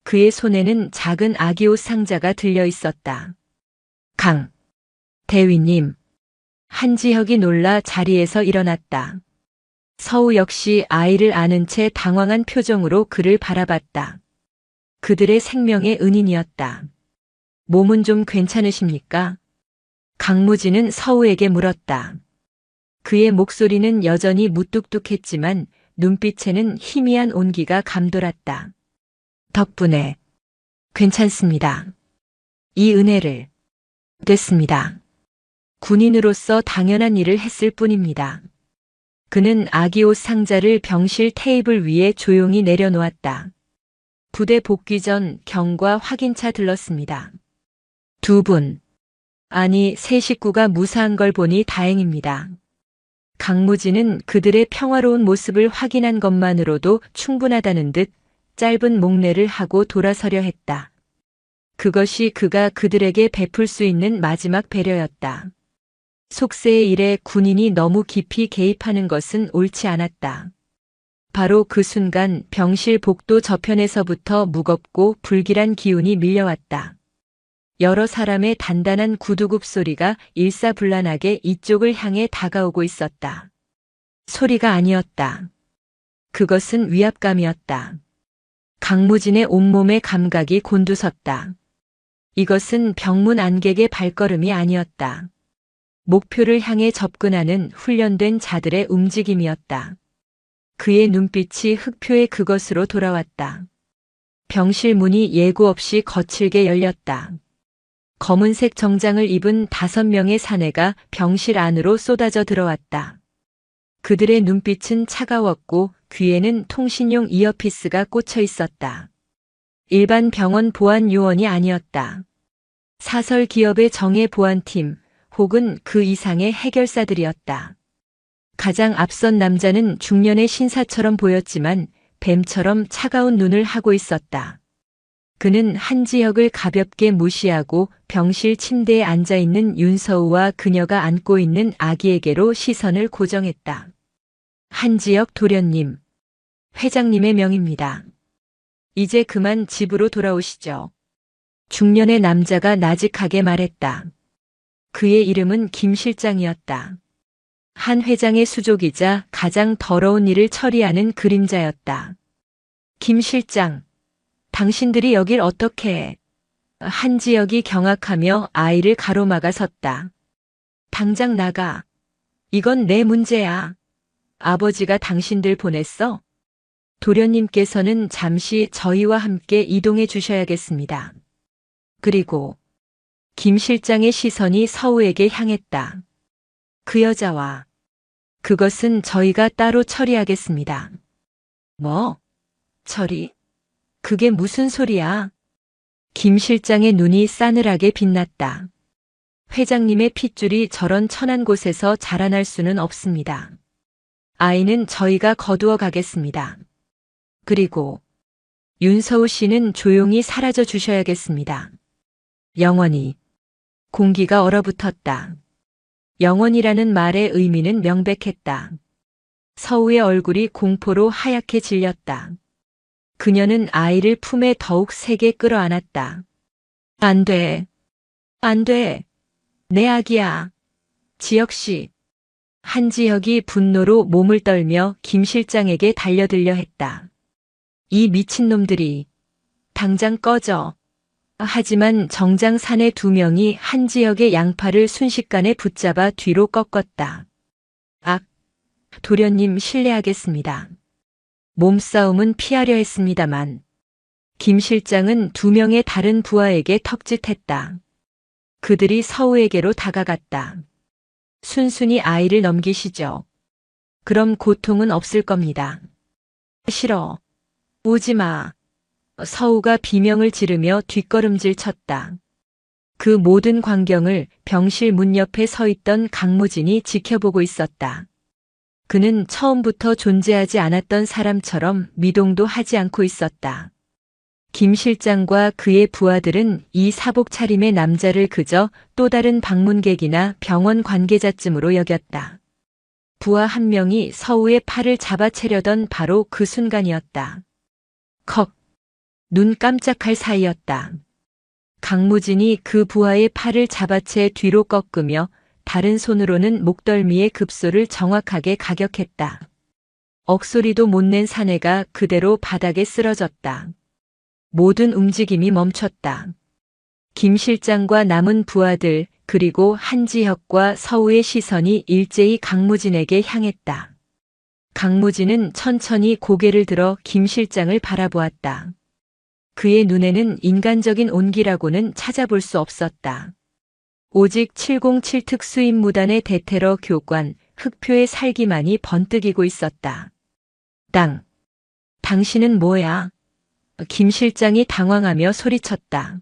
그의 손에는 작은 아기옷 상자가 들려 있었다. 대위님. 한지혁이 놀라 자리에서 일어났다. 서우 역시 아이를 아는 채 당황한 표정으로 그를 바라봤다. 그들의 생명의 은인이었다. 몸은 좀 괜찮으십니까? 강무진은 서우에게 물었다. 그의 목소리는 여전히 무뚝뚝했지만 눈빛에는 희미한 온기가 감돌았다. 덕분에 괜찮습니다. 이 은혜를 됐습니다. 군인으로서 당연한 일을 했을 뿐입니다. 그는 아기 옷 상자를 병실 테이블 위에 조용히 내려놓았다. 부대 복귀 전 경과 확인차 들렀습니다. 두 분, 아니 세 식구가 무사한 걸 보니 다행입니다. 강무진은 그들의 평화로운 모습을 확인한 것만으로도 충분하다는 듯 짧은 목례를 하고 돌아서려 했다. 그것이 그가 그들에게 베풀 수 있는 마지막 배려였다. 속세의 일에 군인이 너무 깊이 개입하는 것은 옳지 않았다. 바로 그 순간 병실 복도 저편에서부터 무겁고 불길한 기운이 밀려왔다. 여러 사람의 단단한 구두굽 소리가 일사불란하게 이쪽을 향해 다가오고 있었다. 소리가 아니었다. 그것은 위압감이었다. 강무진의 온몸의 감각이 곤두섰다. 이것은 병문 안객의 발걸음이 아니었다. 목표를 향해 접근하는 훈련된 자들의 움직임이었다. 그의 눈빛이 흑표의 그것으로 돌아왔다. 병실 문이 예고 없이 거칠게 열렸다. 검은색 정장을 입은 5명의 사내가 병실 안으로 쏟아져 들어왔다. 그들의 눈빛은 차가웠고 귀에는 통신용 이어피스가 꽂혀 있었다. 일반 병원 보안 요원이 아니었다. 사설 기업의 정예 보안팀 혹은 그 이상의 해결사들이었다. 가장 앞선 남자는 중년의 신사처럼 보였지만 뱀처럼 차가운 눈을 하고 있었다. 그는 한지혁을 가볍게 무시하고 병실 침대에 앉아있는 윤서우와 그녀가 안고 있는 아기에게로 시선을 고정했다. 한지혁 도련님, 회장님의 명입니다. 이제 그만 집으로 돌아오시죠. 중년의 남자가 나직하게 말했다. 그의 이름은 김 실장이었다. 한 회장의 수족이자 가장 더러운 일을 처리하는 그림자였다. 김 실장, 당신들이 여길 어떻게 해? 한지혁이 경악하며 아이를 가로막아 섰다. 당장 나가. 이건 내 문제야. 아버지가 당신들 보냈어? 도련님께서는 잠시 저희와 함께 이동해 주셔야겠습니다. 그리고 김 실장의 시선이 서우에게 향했다. 그 여자와 그것은 저희가 따로 처리하겠습니다. 뭐? 처리? 그게 무슨 소리야? 김 실장의 눈이 싸늘하게 빛났다. 회장님의 핏줄이 저런 천한 곳에서 자라날 수는 없습니다. 아이는 저희가 거두어 가겠습니다. 그리고 윤서우 씨는 조용히 사라져 주셔야겠습니다. 영원히. 공기가 얼어붙었다. 영원이라는 말의 의미는 명백했다. 서우의 얼굴이 공포로 하얗게 질렸다. 그녀는 아이를 품에 더욱 세게 끌어안았다. 안 돼. 안 돼. 내 아기야. 지혁씨. 한지혁이 분노로 몸을 떨며 김 실장에게 달려들려 했다. 이 미친놈들이. 당장 꺼져. 하지만 정장 사내 두 명이 한지혁의 양팔을 순식간에 붙잡아 뒤로 꺾었다. 악. 도련님 실례하겠습니다. 몸싸움은 피하려 했습니다만. 김 실장은 두 명의 다른 부하에게 턱짓했다. 그들이 서우에게로 다가갔다. 순순히 아이를 넘기시죠. 그럼 고통은 없을 겁니다. 싫어. 오지 마. 서우가 비명을 지르며 뒷걸음질 쳤다. 그 모든 광경을 병실 문 옆에 서 있던 강무진이 지켜보고 있었다. 그는 처음부터 존재하지 않았던 사람처럼 미동도 하지 않고 있었다. 김 실장과 그의 부하들은 이 사복 차림의 남자를 그저 또 다른 방문객이나 병원 관계자쯤으로 여겼다. 부하 한 명이 서우의 팔을 잡아채려던 바로 그 순간이었다. 컥. 눈 깜짝할 사이였다. 강무진이 그 부하의 팔을 잡아채 뒤로 꺾으며 다른 손으로는 목덜미의 급소를 정확하게 가격했다. 억소리도 못 낸 사내가 그대로 바닥에 쓰러졌다. 모든 움직임이 멈췄다. 김 실장과 남은 부하들 그리고 한지혁과 서우의 시선이 일제히 강무진에게 향했다. 강무진은 천천히 고개를 들어 김 실장을 바라보았다. 그의 눈에는 인간적인 온기라고는 찾아볼 수 없었다. 오직 707 특수임무단의 대테러 교관 흑표의 살기만이 번뜩이고 있었다. 당신은 뭐야? 김 실장이 당황하며 소리쳤다.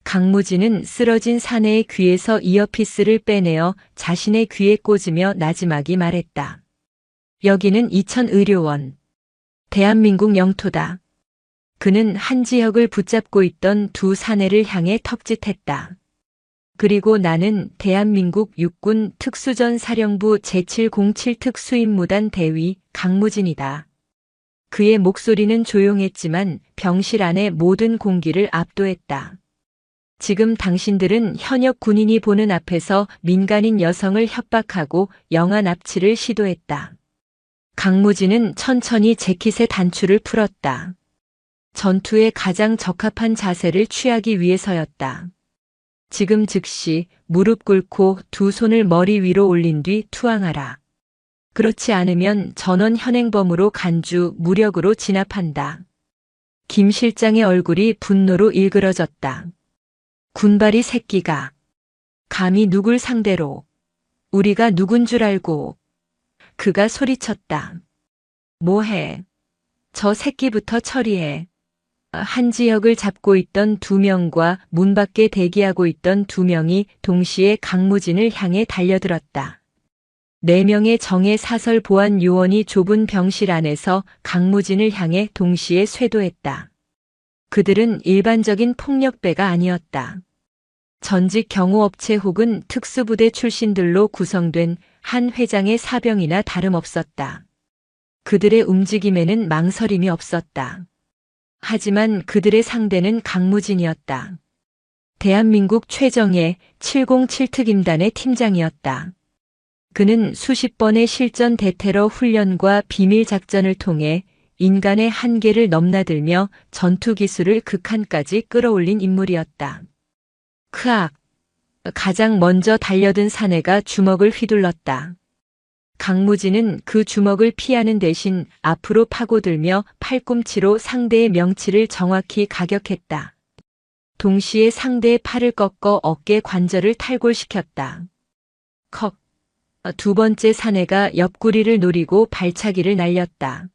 강무진은 쓰러진 사내의 귀에서 이어피스를 빼내어 자신의 귀에 꽂으며 나지막이 말했다. 여기는 이천의료원. 대한민국 영토다. 그는 한지혁을 붙잡고 있던 두 사내를 향해 턱짓했다. 그리고 나는 대한민국 육군 특수전사령부 제707 특수임무단 대위 강무진이다. 그의 목소리는 조용했지만 병실 안의 모든 공기를 압도했다. 지금 당신들은 현역 군인이 보는 앞에서 민간인 여성을 협박하고 영아 납치를 시도했다. 강무진은 천천히 재킷의 단추를 풀었다. 전투에 가장 적합한 자세를 취하기 위해서였다. 지금 즉시 무릎 꿇고 두 손을 머리 위로 올린 뒤 투항하라. 그렇지 않으면 전원 현행범으로 간주 무력으로 진압한다. 김 실장의 얼굴이 분노로 일그러졌다. 군발이 새끼가. 감히 누굴 상대로. 우리가 누군 줄 알고. 그가 소리쳤다. 뭐해. 저 새끼부터 처리해. 한지혁을 잡고 있던 두 명과 문 밖에 대기하고 있던 두 명이 동시에 강무진을 향해 달려들었다. 4명의 정예 사설 보안 요원이 좁은 병실 안에서 강무진을 향해 동시에 쇄도했다. 그들은 일반적인 폭력배가 아니었다. 전직 경호업체 혹은 특수부대 출신들로 구성된 한 회장의 사병이나 다름없었다. 그들의 움직임에는 망설임이 없었다. 하지만 그들의 상대는 강무진이었다. 대한민국 최정예 707특임단의 팀장이었다. 그는 수십 번의 실전 대테러 훈련과 비밀 작전을 통해 인간의 한계를 넘나들며 전투 기술을 극한까지 끌어올린 인물이었다. 크악! 가장 먼저 달려든 사내가 주먹을 휘둘렀다. 강무진은 그 주먹을 피하는 대신 앞으로 파고들며 팔꿈치로 상대의 명치를 정확히 가격했다. 동시에 상대의 팔을 꺾어 어깨 관절을 탈골시켰다. 컥. 두 번째 사내가 옆구리를 노리고 발차기를 날렸다.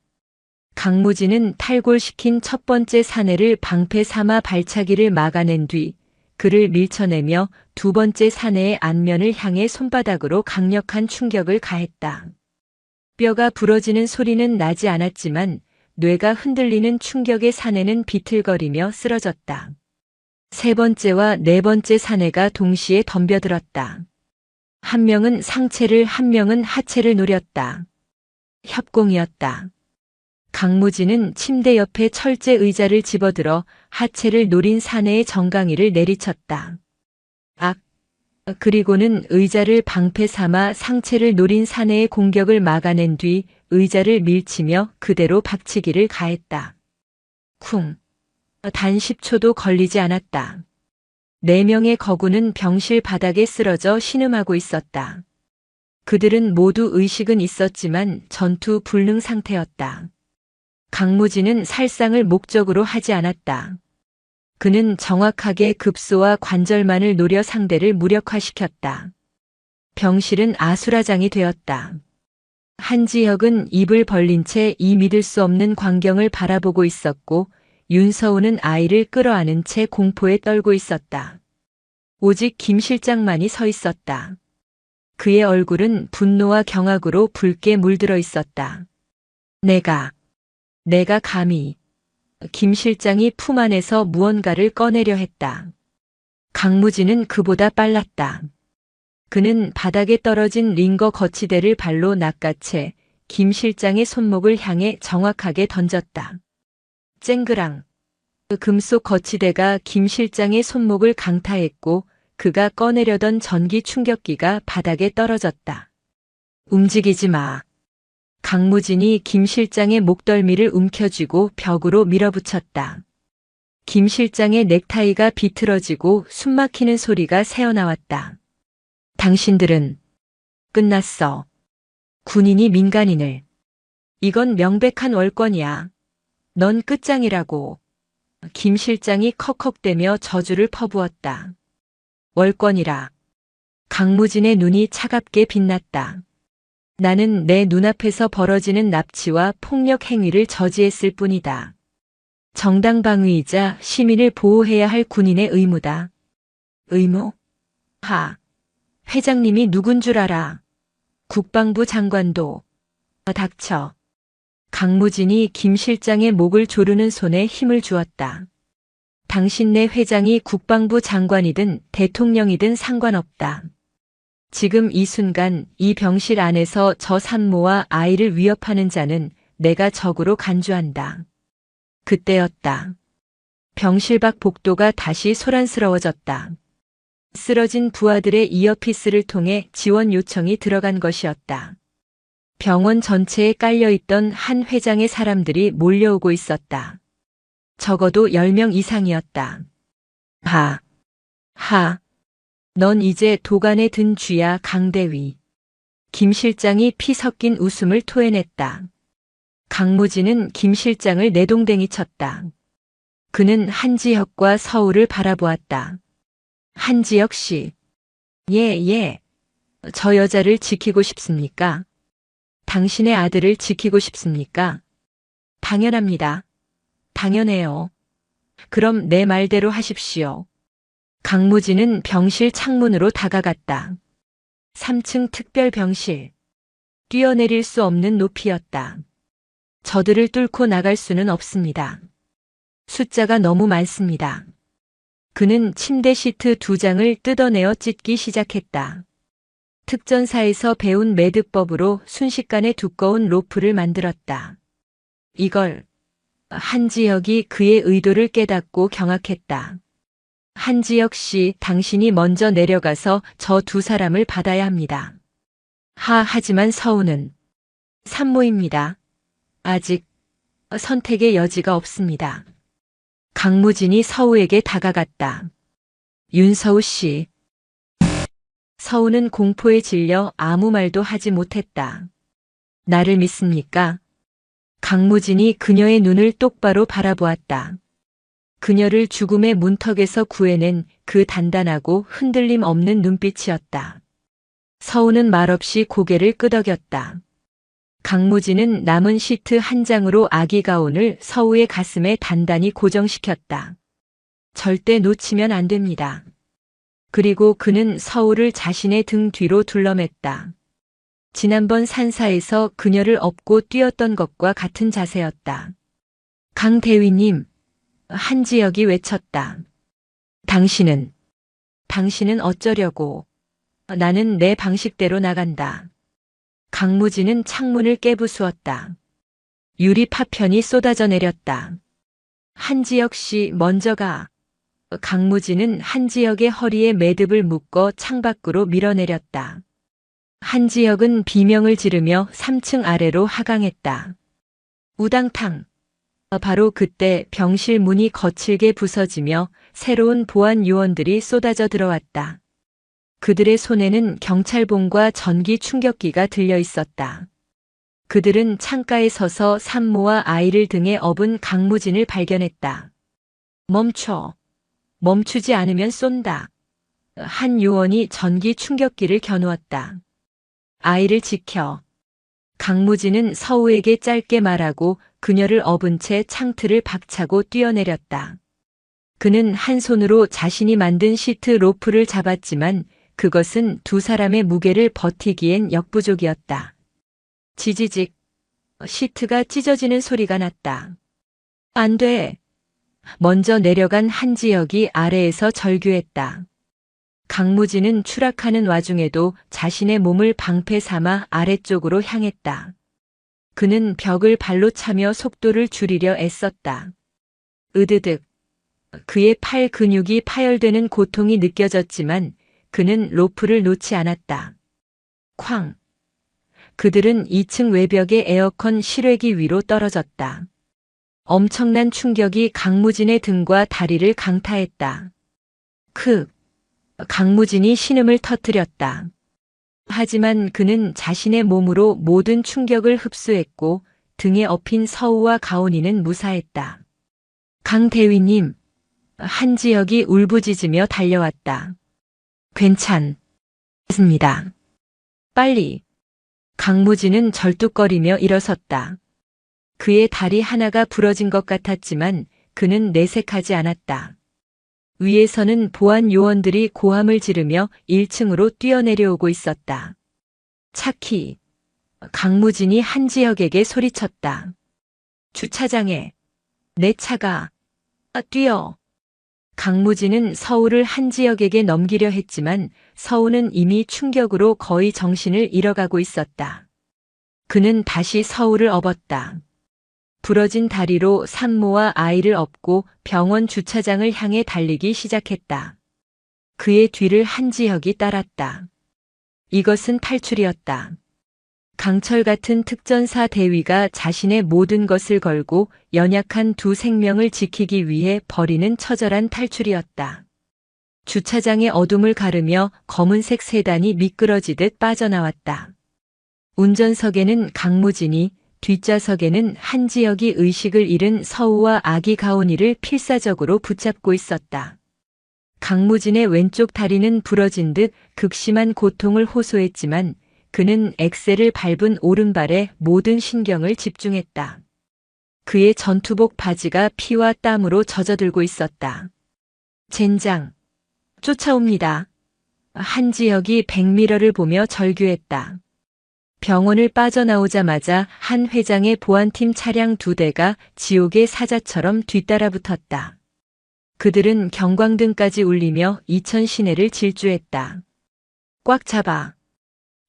강무진은 탈골시킨 첫 번째 사내를 방패 삼아 발차기를 막아낸 뒤 그를 밀쳐내며 두 번째 사내의 안면을 향해 손바닥으로 강력한 충격을 가했다. 뼈가 부러지는 소리는 나지 않았지만 뇌가 흔들리는 충격의 사내는 비틀거리며 쓰러졌다. 세 번째와 네 번째 사내가 동시에 덤벼들었다. 한 명은 상체를, 한 명은 하체를 노렸다. 협공이었다. 강무진은 침대 옆에 철제 의자를 집어들어 하체를 노린 사내의 정강이를 내리쳤다. 악! 그리고는 의자를 방패 삼아 상체를 노린 사내의 공격을 막아낸 뒤 의자를 밀치며 그대로 박치기를 가했다. 쿵! 단 10초도 걸리지 않았다. 4명의 거구는 병실 바닥에 쓰러져 신음하고 있었다. 그들은 모두 의식은 있었지만 전투 불능 상태였다. 강무진은 살상을 목적으로 하지 않았다. 그는 정확하게 급소와 관절만을 노려 상대를 무력화시켰다. 병실은 아수라장이 되었다. 한지혁은 입을 벌린 채 이 믿을 수 없는 광경을 바라보고 있었고 윤서우는 아이를 끌어안은 채 공포에 떨고 있었다. 오직 김 실장만이 서 있었다. 그의 얼굴은 분노와 경악으로 붉게 물들어 있었다. 내가 감히. 김 실장이 품 안에서 무언가를 꺼내려 했다. 강무진은 그보다 빨랐다. 그는 바닥에 떨어진 링거 거치대를 발로 낚아채 김 실장의 손목을 향해 정확하게 던졌다. 쨍그랑. 그 금속 거치대가 김 실장의 손목을 강타했고 그가 꺼내려던 전기 충격기가 바닥에 떨어졌다. 움직이지 마. 강무진이 김 실장의 목덜미를 움켜쥐고 벽으로 밀어붙였다. 김 실장의 넥타이가 비틀어지고 숨막히는 소리가 새어나왔다. 당신들은 끝났어. 군인이 민간인을. 이건 명백한 월권이야. 넌 끝장이라고. 김 실장이 컥컥대며 저주를 퍼부었다. 월권이라. 강무진의 눈이 차갑게 빛났다. 나는 내 눈앞에서 벌어지는 납치와 폭력 행위를 저지했을 뿐이다. 정당방위이자 시민을 보호해야 할 군인의 의무다. 의무? 회장님이 누군 줄 알아. 국방부 장관도. 닥쳐. 강무진이 김 실장의 목을 조르는 손에 힘을 주었다. 당신네 회장이 국방부 장관이든 대통령이든 상관없다. 지금 이 순간 이 병실 안에서 저 산모와 아이를 위협하는 자는 내가 적으로 간주한다. 그때였다. 병실 밖 복도가 다시 소란스러워졌다. 쓰러진 부하들의 이어피스를 통해 지원 요청이 들어간 것이었다. 병원 전체에 깔려있던 한 회장의 사람들이 몰려오고 있었다. 적어도 10명 이상이었다. 넌 이제 도간에 든 쥐야, 강대위. 김 실장이 피 섞인 웃음을 토해냈다. 강무진은 김 실장을 내동댕이 쳤다. 그는 한지혁과 서울을 바라보았다. 한지혁 씨. 예. 저 여자를 지키고 싶습니까? 당신의 아들을 지키고 싶습니까? 당연합니다. 당연해요. 그럼 내 말대로 하십시오. 강무진은 병실 창문으로 다가갔다. 3층 특별병실. 뛰어내릴 수 없는 높이였다. 저들을 뚫고 나갈 수는 없습니다. 숫자가 너무 많습니다. 그는 침대 시트 2장을 뜯어내어 찢기 시작했다. 특전사에서 배운 매듭법으로 순식간에 두꺼운 로프를 만들었다. 이걸. 한지혁이 그의 의도를 깨닫고 경악했다. 한지혁 씨, 당신이 먼저 내려가서 저 2사람을 받아야 합니다. 하지만 서우는 산모입니다. 아직 선택의 여지가 없습니다. 강무진이 서우에게 다가갔다. 윤서우 씨. 서우는 공포에 질려 아무 말도 하지 못했다. 나를 믿습니까? 강무진이 그녀의 눈을 똑바로 바라보았다. 그녀를 죽음의 문턱에서 구해낸 그 단단하고 흔들림 없는 눈빛이었다. 서우는 말없이 고개를 끄덕였다. 강무진은 남은 시트 1장으로 아기 가운을 서우의 가슴에 단단히 고정시켰다. 절대 놓치면 안 됩니다. 그리고 그는 서우를 자신의 등 뒤로 둘러맸다. 지난번 산사에서 그녀를 업고 뛰었던 것과 같은 자세였다. 강대위님, 한지혁이 외쳤다. 당신은 어쩌려고? 나는 내 방식대로 나간다. 강무진은 창문을 깨부수었다. 유리 파편이 쏟아져 내렸다. 한지혁 씨 먼저 가. 강무진은 한지혁의 허리에 매듭을 묶어 창밖으로 밀어내렸다. 한지혁은 비명을 지르며 3층 아래로 하강했다. 우당탕. 바로 그때 병실 문이 거칠게 부서지며 새로운 보안 요원들이 쏟아져 들어왔다. 그들의 손에는 경찰봉과 전기 충격기가 들려 있었다. 그들은 창가에 서서 산모와 아이를 등에 업은 강무진을 발견했다. 멈추지 않으면 쏜다. 한 요원이 전기 충격기를 겨누었다. 아이를 지켜. 강무진은 서우에게 짧게 말하고 그녀를 업은 채 창틀을 박차고 뛰어내렸다. 그는 한 손으로 자신이 만든 시트 로프를 잡았지만 그것은 두 사람의 무게를 버티기엔 역부족이었다. 지지직. 시트가 찢어지는 소리가 났다. 안 돼. 먼저 내려간 한지혁이 아래에서 절규했다. 강무진은 추락하는 와중에도 자신의 몸을 방패 삼아 아래쪽으로 향했다. 그는 벽을 발로 차며 속도를 줄이려 애썼다. 으드득. 그의 팔 근육이 파열되는 고통이 느껴졌지만 그는 로프를 놓지 않았다. 쾅. 그들은 2층 외벽의 에어컨 실외기 위로 떨어졌다. 엄청난 충격이 강무진의 등과 다리를 강타했다. 강무진이 신음을 터뜨렸다. 하지만 그는 자신의 몸으로 모든 충격을 흡수했고 등에 업힌 서우와 가온이는 무사했다. 강대위님, 한지혁이 울부짖으며 달려왔다. 괜찮습니다. 빨리. 강무진은 절뚝거리며 일어섰다. 그의 다리 하나가 부러진 것 같았지만 그는 내색하지 않았다. 위에서는 보안 요원들이 고함을 지르며 1층으로 뛰어내려오고 있었다. 차키. 강무진이 한지혁에게 소리쳤다. 주차장에. 내 차가. 뛰어. 강무진은 서우를 한지혁에게 넘기려 했지만 서우는 이미 충격으로 거의 정신을 잃어가고 있었다. 그는 다시 서우를 업었다. 부러진 다리로 산모와 아이를 업고 병원 주차장을 향해 달리기 시작했다. 그의 뒤를 한지혁이 따랐다. 이것은 탈출이었다. 강철 같은 특전사 대위가 자신의 모든 것을 걸고 연약한 두 생명을 지키기 위해 벌이는 처절한 탈출이었다. 주차장의 어둠을 가르며 검은색 세단이 미끄러지듯 빠져나왔다. 운전석에는 강무진이, 뒷좌석에는 한지혁이 의식을 잃은 서우와 아기 가온이를 필사적으로 붙잡고 있었다. 강무진의 왼쪽 다리는 부러진 듯 극심한 고통을 호소했지만 그는 엑셀을 밟은 오른발에 모든 신경을 집중했다. 그의 전투복 바지가 피와 땀으로 젖어들고 있었다. 젠장. 쫓아옵니다. 한지혁이 백미러를 보며 절규했다. 병원을 빠져나오자마자 한 회장의 보안팀 차량 2대가 지옥의 사자처럼 뒤따라 붙었다. 그들은 경광등까지 울리며 이천 시내를 질주했다. 꽉 잡아.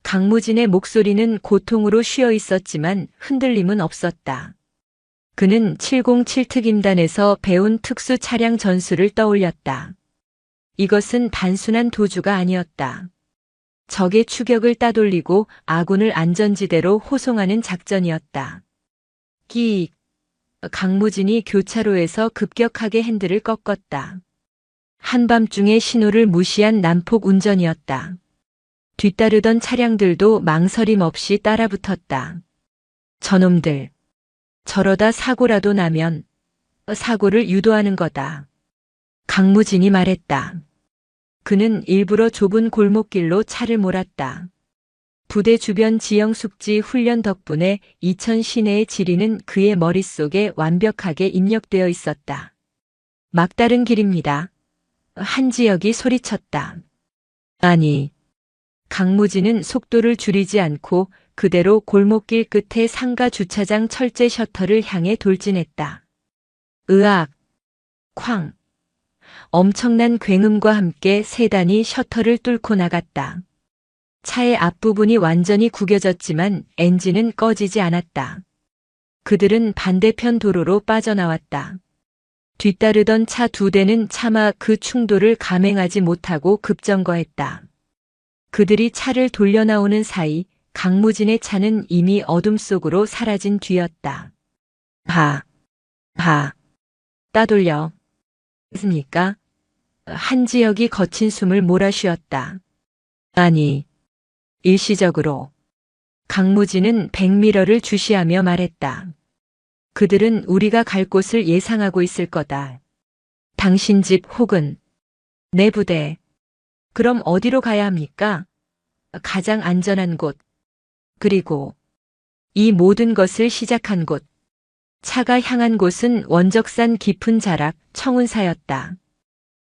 강무진의 목소리는 고통으로 쉬어 있었지만 흔들림은 없었다. 그는 707 특임단에서 배운 특수 차량 전술을 떠올렸다. 이것은 단순한 도주가 아니었다. 적의 추격을 따돌리고 아군을 안전지대로 호송하는 작전이었다. 끼익. 강무진이 교차로에서 급격하게 핸들을 꺾었다. 한밤중에 신호를 무시한 난폭 운전이었다. 뒤따르던 차량들도 망설임 없이 따라붙었다. 저놈들. 저러다 사고라도 나면 사고를 유도하는 거다. 강무진이 말했다. 그는 일부러 좁은 골목길로 차를 몰았다. 부대 주변 지형 숙지 훈련 덕분에 이천 시내의 지리는 그의 머릿속에 완벽하게 입력되어 있었다. 막다른 길입니다. 한지혁이 소리쳤다. 아니. 강무진은 속도를 줄이지 않고 그대로 골목길 끝에 상가 주차장 철제 셔터를 향해 돌진했다. 으악! 쾅! 엄청난 굉음과 함께 세단이 셔터를 뚫고 나갔다. 차의 앞부분이 완전히 구겨졌지만 엔진은 꺼지지 않았다. 그들은 반대편 도로로 빠져나왔다. 뒤따르던 차 2대는 차마 그 충돌을 감행하지 못하고 급정거했다. 그들이 차를 돌려나오는 사이 강무진의 차는 이미 어둠 속으로 사라진 뒤였다. 따돌려. 습니까? 한지혁이 거친 숨을 몰아쉬었다. 아니, 일시적으로. 강무진은 백미러를 주시하며 말했다. 그들은 우리가 갈 곳을 예상하고 있을 거다. 당신 집 혹은 내 부대. 그럼 어디로 가야 합니까? 가장 안전한 곳. 그리고 이 모든 것을 시작한 곳. 차가 향한 곳은 원적산 깊은 자락 청운사였다.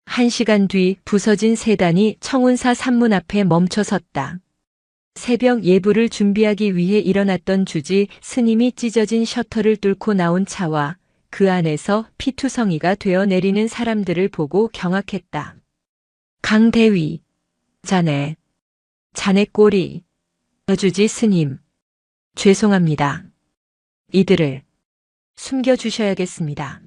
1시간 뒤 부서진 세단이 청운사 산문 앞에 멈춰 섰다. 새벽 예불을 준비하기 위해 일어났던 주지 스님이 찢어진 셔터를 뚫고 나온 차와 그 안에서 피투성이가 되어 내리는 사람들을 보고 경악했다. 강대위, 자네 꼴이, 주지 스님, 죄송합니다. 이들을 숨겨주셔야겠습니다.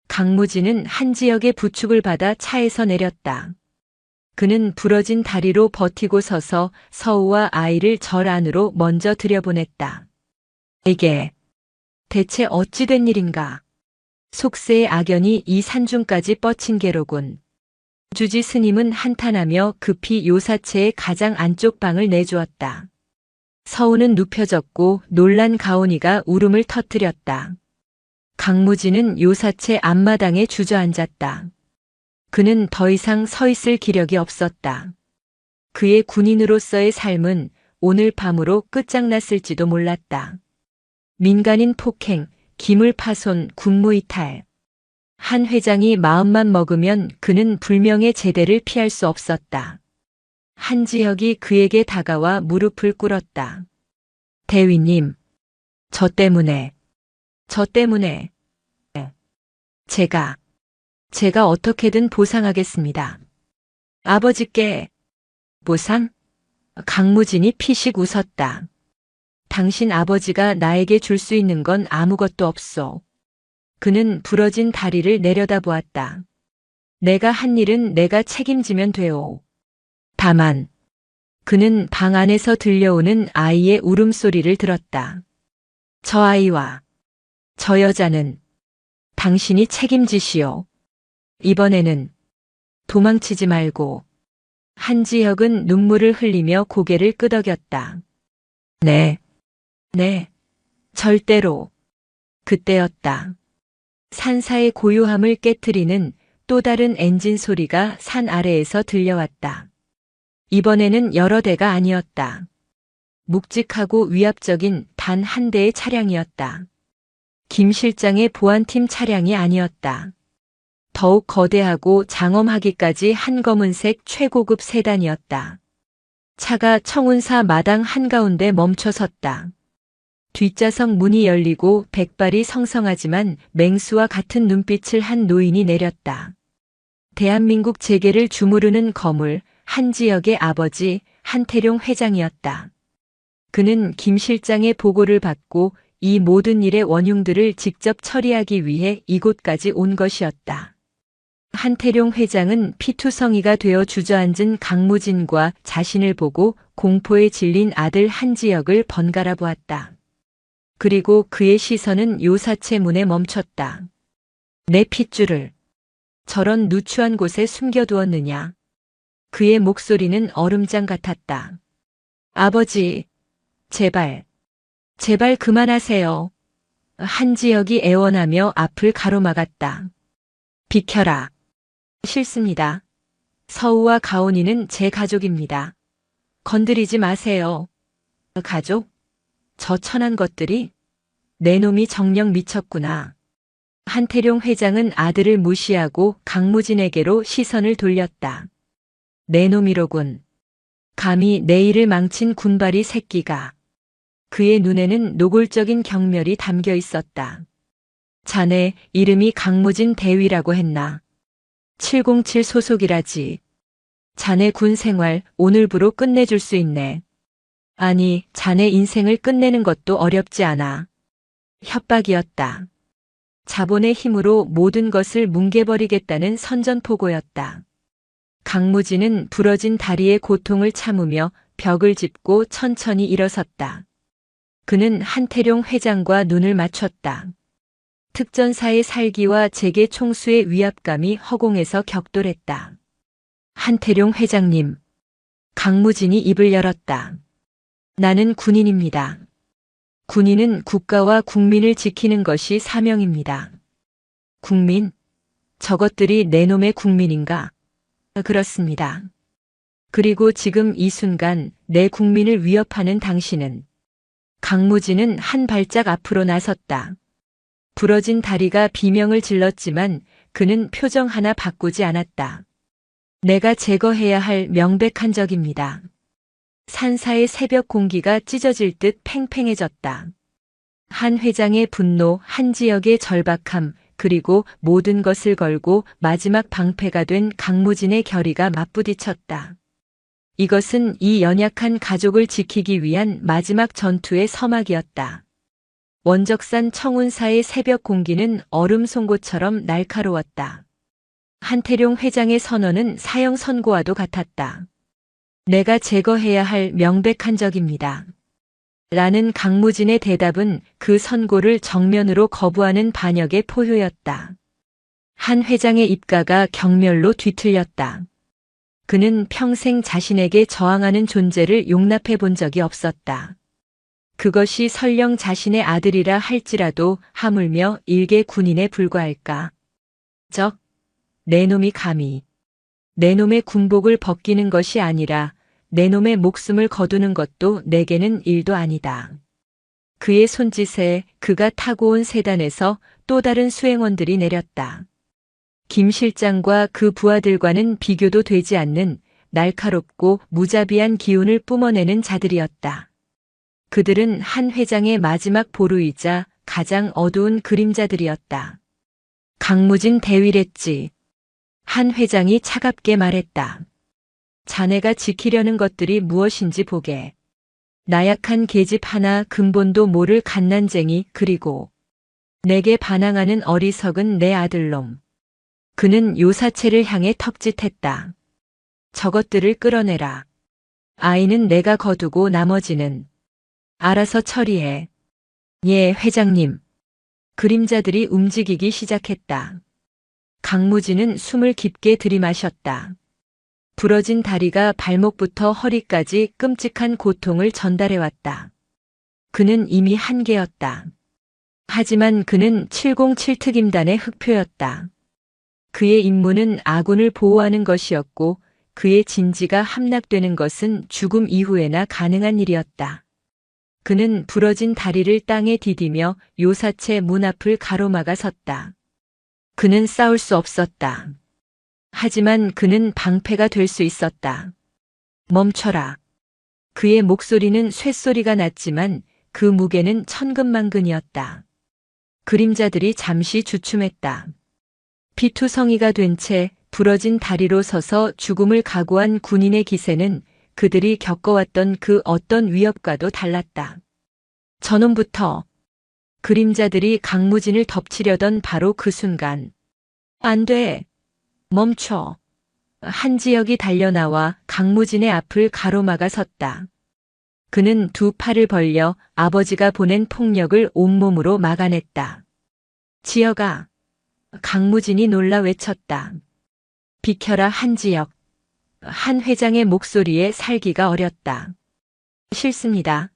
강무진은 한지혁의 부축을 받아 차에서 내렸다. 그는 부러진 다리로 버티고 서서 서우와 아이를 절 안으로 먼저 들여보냈다. 이게 대체 어찌 된 일인가? 속세의 악연이 이 산중까지 뻗친 게로군. 주지 스님은 한탄하며 급히 요사체의 가장 안쪽 방을 내주었다. 서우는 눕혀졌고 놀란 가온이가 울음을 터뜨렸다. 강무진은 요사체 앞마당에 주저앉았다. 그는 더 이상 서 있을 기력이 없었다. 그의 군인으로서의 삶은 오늘 밤으로 끝장났을지도 몰랐다. 민간인 폭행, 기물 파손, 국무이탈. 한 회장이 마음만 먹으면 그는 불명의 제대를 피할 수 없었다. 한지혁이 그에게 다가와 무릎을 꿇었다. 대위님, 저 때문에. 제가 어떻게든 보상하겠습니다. 아버지께 보상? 강무진이 피식 웃었다. 당신 아버지가 나에게 줄 수 있는 건 아무것도 없소. 그는 부러진 다리를 내려다보았다. 내가 한 일은 내가 책임지면 돼오. 다만 그는 방 안에서 들려오는 아이의 울음소리를 들었다. 저 아이와 저 여자는 당신이 책임지시오. 이번에는 도망치지 말고. 한지혁은 눈물을 흘리며 고개를 끄덕였다. 네, 절대로. 그때였다. 산사의 고요함을 깨트리는 또 다른 엔진 소리가 산 아래에서 들려왔다. 이번에는 여러 대가 아니었다. 묵직하고 위압적인 단 한 대의 차량이었다. 김 실장의 보안팀 차량이 아니었다. 더욱 거대하고 장엄하기까지 한 검은색 최고급 세단이었다. 차가 청운사 마당 한가운데 멈춰 섰다. 뒷좌석 문이 열리고 백발이 성성하지만 맹수와 같은 눈빛을 한 노인이 내렸다. 대한민국 재계를 주무르는 거물 한지혁의 아버지 한태룡 회장이었다. 그는 김 실장의 보고를 받고 이 모든 일의 원흉들을 직접 처리하기 위해 이곳까지 온 것이었다. 한태룡 회장은 피투성이가 되어 주저앉은 강무진과 자신을 보고 공포에 질린 아들 한지혁을 번갈아 보았다. 그리고 그의 시선은 요사체 문에 멈췄다. 내 핏줄을 저런 누추한 곳에 숨겨두었느냐. 그의 목소리는 얼음장 같았다. 아버지, 제발 그만하세요. 한지혁이 애원하며 앞을 가로막았다. 비켜라. 싫습니다. 서우와 가온이는 제 가족입니다. 건드리지 마세요. 가족? 저 천한 것들이? 내 놈이 정녕 미쳤구나. 한태룡 회장은 아들을 무시하고 강무진에게로 시선을 돌렸다. 내 놈이로군. 감히 내 일을 망친 군발이 새끼가. 그의 눈에는 노골적인 경멸이 담겨 있었다. 자네 이름이 강무진 대위라고 했나? 707 소속이라지. 자네 군 생활 오늘부로 끝내줄 수 있네. 아니, 자네 인생을 끝내는 것도 어렵지 않아. 협박이었다. 자본의 힘으로 모든 것을 뭉개버리겠다는 선전포고였다. 강무진은 부러진 다리의 고통을 참으며 벽을 짚고 천천히 일어섰다. 그는 한태룡 회장과 눈을 맞췄다. 특전사의 살기와 재계 총수의 위압감이 허공에서 격돌했다. 한태룡 회장님. 강무진이 입을 열었다. 나는 군인입니다. 군인은 국가와 국민을 지키는 것이 사명입니다. 국민? 저것들이 내 놈의 국민인가? 그렇습니다. 그리고 지금 이 순간 내 국민을 위협하는 당신은. 강무진은 한 발짝 앞으로 나섰다. 부러진 다리가 비명을 질렀지만 그는 표정 하나 바꾸지 않았다. 내가 제거해야 할 명백한 적입니다. 산사의 새벽 공기가 찢어질 듯 팽팽해졌다. 한 회장의 분노, 한 지역의 절박함, 그리고 모든 것을 걸고 마지막 방패가 된 강무진의 결의가 맞부딪혔다. 이것은 이 연약한 가족을 지키기 위한 마지막 전투의 서막이었다. 원적산 청운사의 새벽 공기는 얼음 송곳처럼 날카로웠다. 한태룡 회장의 선언은 사형 선고와도 같았다. 내가 제거해야 할 명백한 적입니다. 라는 강무진의 대답은 그 선고를 정면으로 거부하는 반역의 포효였다. 한 회장의 입가가 경멸로 뒤틀렸다. 그는 평생 자신에게 저항하는 존재를 용납해 본 적이 없었다. 그것이 설령 자신의 아들이라 할지라도 하물며 일개 군인에 불과할까. 내 놈이 감히 내 놈의 군복을 벗기는 것이 아니라 내 놈의 목숨을 거두는 것도 내게는 일도 아니다. 그의 손짓에 그가 타고 온 세단에서 또 다른 수행원들이 내렸다. 김 실장과 그 부하들과는 비교도 되지 않는 날카롭고 무자비한 기운을 뿜어내는 자들이었다. 그들은 한 회장의 마지막 보루이자 가장 어두운 그림자들이었다. 강무진 대위랬지. 한 회장이 차갑게 말했다. 자네가 지키려는 것들이 무엇인지 보게. 나약한 계집 하나 근본도 모를 갓난쟁이 그리고 내게 반항하는 어리석은 내 아들놈. 그는 요사체를 향해 턱짓했다. 저것들을 끌어내라. 아이는 내가 거두고 나머지는 알아서 처리해. 예, 회장님. 그림자들이 움직이기 시작했다. 강무진은 숨을 깊게 들이마셨다. 부러진 다리가 발목부터 허리까지 끔찍한 고통을 전달해왔다. 그는 이미 한계였다. 하지만 그는 707 특임단의 흑표였다. 그의 임무는 아군을 보호하는 것이었고 그의 진지가 함락되는 것은 죽음 이후에나 가능한 일이었다. 그는 부러진 다리를 땅에 디디며 요사체 문 앞을 가로막아 섰다. 그는 싸울 수 없었다. 하지만 그는 방패가 될 수 있었다. 멈춰라. 그의 목소리는 쇳소리가 났지만 그 무게는 천근만근이었다. 그림자들이 잠시 주춤했다. 피투성이가 된 채 부러진 다리로 서서 죽음을 각오한 군인의 기세는 그들이 겪어왔던 그 어떤 위협과도 달랐다. 저놈부터 그림자들이 강무진을 덮치려던 바로 그 순간. 안 돼. 멈춰. 한지혁이 달려나와 강무진의 앞을 가로막아 섰다. 그는 두 팔을 벌려 아버지가 보낸 폭력을 온몸으로 막아냈다. 지혁아. 강무진이 놀라 외쳤다. 비켜라 한지혁. 한 회장의 목소리에 살기가 어렸다. 싫습니다.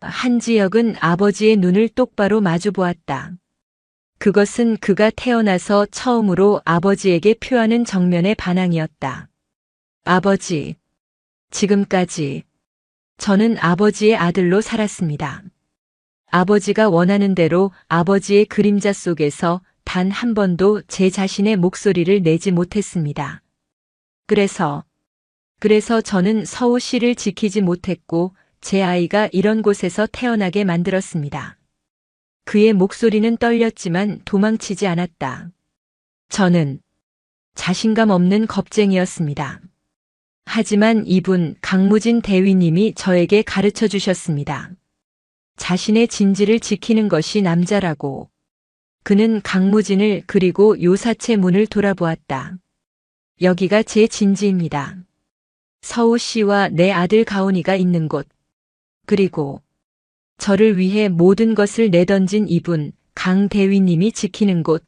한지혁은 아버지의 눈을 똑바로 마주보았다. 그것은 그가 태어나서 처음으로 아버지에게 표하는 정면의 반항이었다. 아버지, 지금까지 저는 아버지의 아들로 살았습니다. 아버지가 원하는 대로 아버지의 그림자 속에서 단 한 번도 제 자신의 목소리를 내지 못했습니다. 그래서 저는 서우시를 지키지 못했고 제 아이가 이런 곳에서 태어나게 만들었습니다. 그의 목소리는 떨렸지만 도망치지 않았다. 저는 자신감 없는 겁쟁이였습니다. 하지만 이분 강무진 대위님이 저에게 가르쳐 주셨습니다. 자신의 진지를 지키는 것이 남자라고. 그는 강무진을 그리고 요사체 문을 돌아보았다. 여기가 제 진지입니다. 서우 씨와 내 아들 가온이가 있는 곳. 그리고 저를 위해 모든 것을 내던진 이분 강 대위님이 지키는 곳.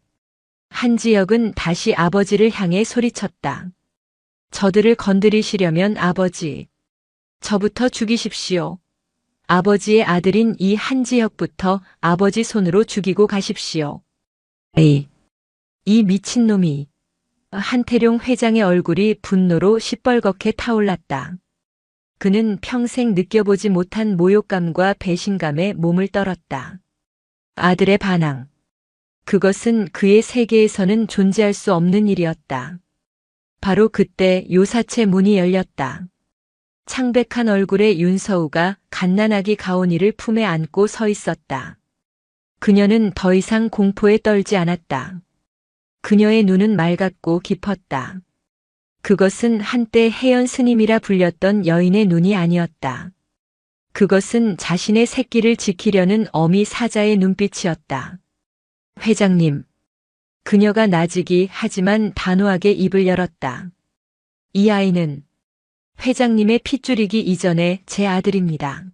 한지혁은 다시 아버지를 향해 소리쳤다. 저들을 건드리시려면 아버지, 저부터 죽이십시오. 아버지의 아들인 이 한지혁부터 아버지 손으로 죽이고 가십시오. 에이, 이 미친놈이. 한태룡 회장의 얼굴이 분노로 시뻘겋게 타올랐다. 그는 평생 느껴보지 못한 모욕감과 배신감에 몸을 떨었다. 아들의 반항. 그것은 그의 세계에서는 존재할 수 없는 일이었다. 바로 그때 요사체 문이 열렸다. 창백한 얼굴의 윤서우가 갓난아기 가온이를 품에 안고 서 있었다. 그녀는 더 이상 공포에 떨지 않았다. 그녀의 눈은 맑았고 깊었다. 그것은 한때 혜연 스님이라 불렸던 여인의 눈이 아니었다. 그것은 자신의 새끼를 지키려는 어미 사자의 눈빛이었다. 회장님. 그녀가 나지기 하지만 단호하게 입을 열었다. 이 아이는 회장님의 핏줄이기 이전에 제 아들입니다.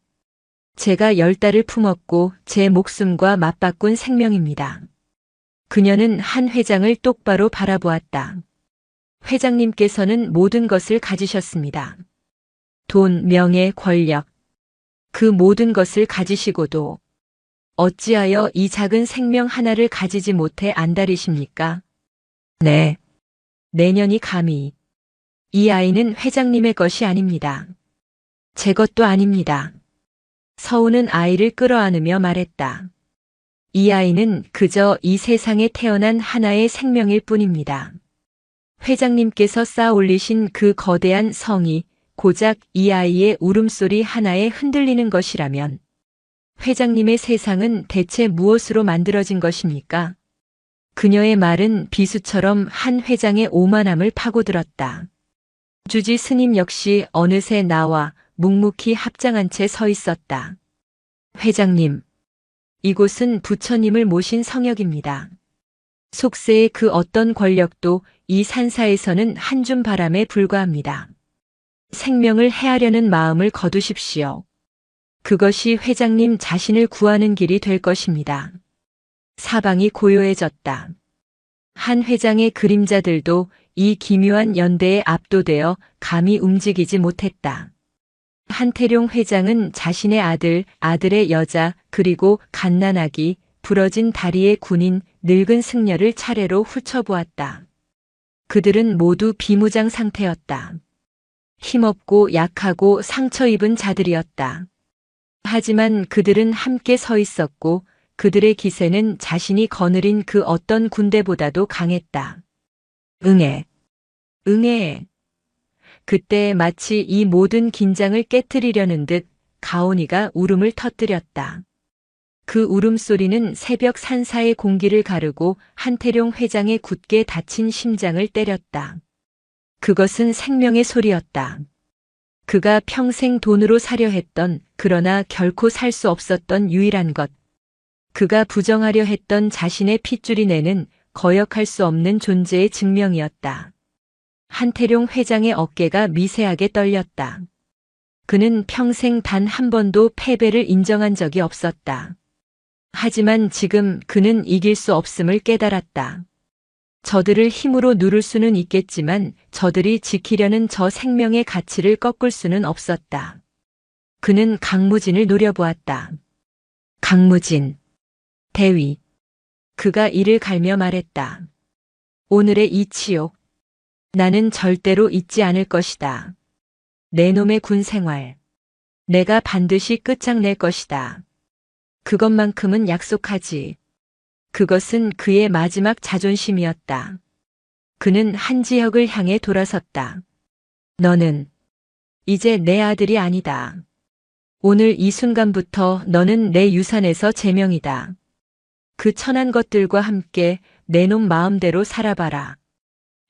제가 10달을 품었고 제 목숨과 맞바꾼 생명입니다. 그녀는 한 회장을 똑바로 바라보았다. 회장님께서는 모든 것을 가지셨습니다. 돈, 명예, 권력. 그 모든 것을 가지시고도 어찌하여 이 작은 생명 하나를 가지지 못해 안달이십니까? 네. 내년이 감히. 이 아이는 회장님의 것이 아닙니다. 제 것도 아닙니다. 서우는 아이를 끌어안으며 말했다. 이 아이는 그저 이 세상에 태어난 하나의 생명일 뿐입니다. 회장님께서 쌓아 올리신 그 거대한 성이 고작 이 아이의 울음소리 하나에 흔들리는 것이라면 회장님의 세상은 대체 무엇으로 만들어진 것입니까? 그녀의 말은 비수처럼 한 회장의 오만함을 파고들었다. 주지 스님 역시 어느새 나와 묵묵히 합장한 채 서 있었다. 회장님, 이곳은 부처님을 모신 성역입니다. 속세의 그 어떤 권력도 이 산사에서는 한 줌 바람에 불과합니다. 생명을 해하려는 마음을 거두십시오. 그것이 회장님 자신을 구하는 길이 될 것입니다. 사방이 고요해졌다. 한 회장의 그림자들도 이 기묘한 연대에 압도되어 감히 움직이지 못했다. 한태룡 회장은 자신의 아들, 아들의 여자, 그리고 갓난아기, 부러진 다리의 군인, 늙은 승려를 차례로 훑어보았다. 그들은 모두 비무장 상태였다. 힘없고 약하고 상처 입은 자들이었다. 하지만 그들은 함께 서 있었고 그들의 기세는 자신이 거느린 그 어떤 군대보다도 강했다. 응애. 응애. 그때 마치 이 모든 긴장을 깨트리려는 듯 가온이가 울음을 터뜨렸다. 그 울음소리는 새벽 산사의 공기를 가르고 한태룡 회장의 굳게 닫힌 심장을 때렸다. 그것은 생명의 소리였다. 그가 평생 돈으로 사려 했던 그러나 결코 살 수 없었던 유일한 것. 그가 부정하려 했던 자신의 핏줄이 내는 거역할 수 없는 존재의 증명이었다. 한태룡 회장의 어깨가 미세하게 떨렸다. 그는 평생 단 한 번도 패배를 인정한 적이 없었다. 하지만 지금 그는 이길 수 없음을 깨달았다. 저들을 힘으로 누를 수는 있겠지만 저들이 지키려는 저 생명의 가치를 꺾을 수는 없었다. 그는 강무진을 노려보았다. 강무진. 대위. 그가 이를 갈며 말했다. 오늘의 이 치욕. 나는 절대로 잊지 않을 것이다. 내 놈의 군 생활. 내가 반드시 끝장낼 것이다. 그것만큼은 약속하지. 그것은 그의 마지막 자존심이었다. 그는 한지혁을 향해 돌아섰다. 너는 이제 내 아들이 아니다. 오늘 이 순간부터 너는 내 유산에서 제명이다. 그 천한 것들과 함께 내 놈 마음대로 살아봐라.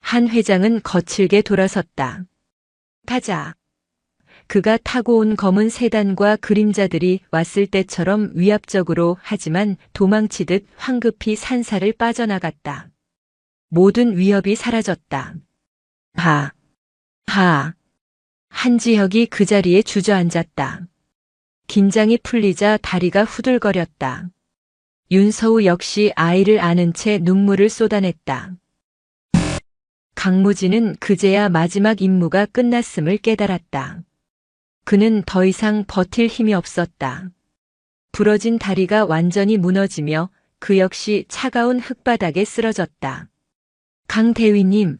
한 회장은 거칠게 돌아섰다. 가자. 그가 타고 온 검은 세단과 그림자들이 왔을 때처럼 위압적으로 하지만 도망치듯 황급히 산사를 빠져나갔다. 모든 위협이 사라졌다. 하. 한지혁이 그 자리에 주저앉았다. 긴장이 풀리자 다리가 후들거렸다. 윤서우 역시 아이를 안은 채 눈물을 쏟아냈다. 강무진은 그제야 마지막 임무가 끝났음을 깨달았다. 그는 더 이상 버틸 힘이 없었다. 부러진 다리가 완전히 무너지며 그 역시 차가운 흙바닥에 쓰러졌다. 강대위님,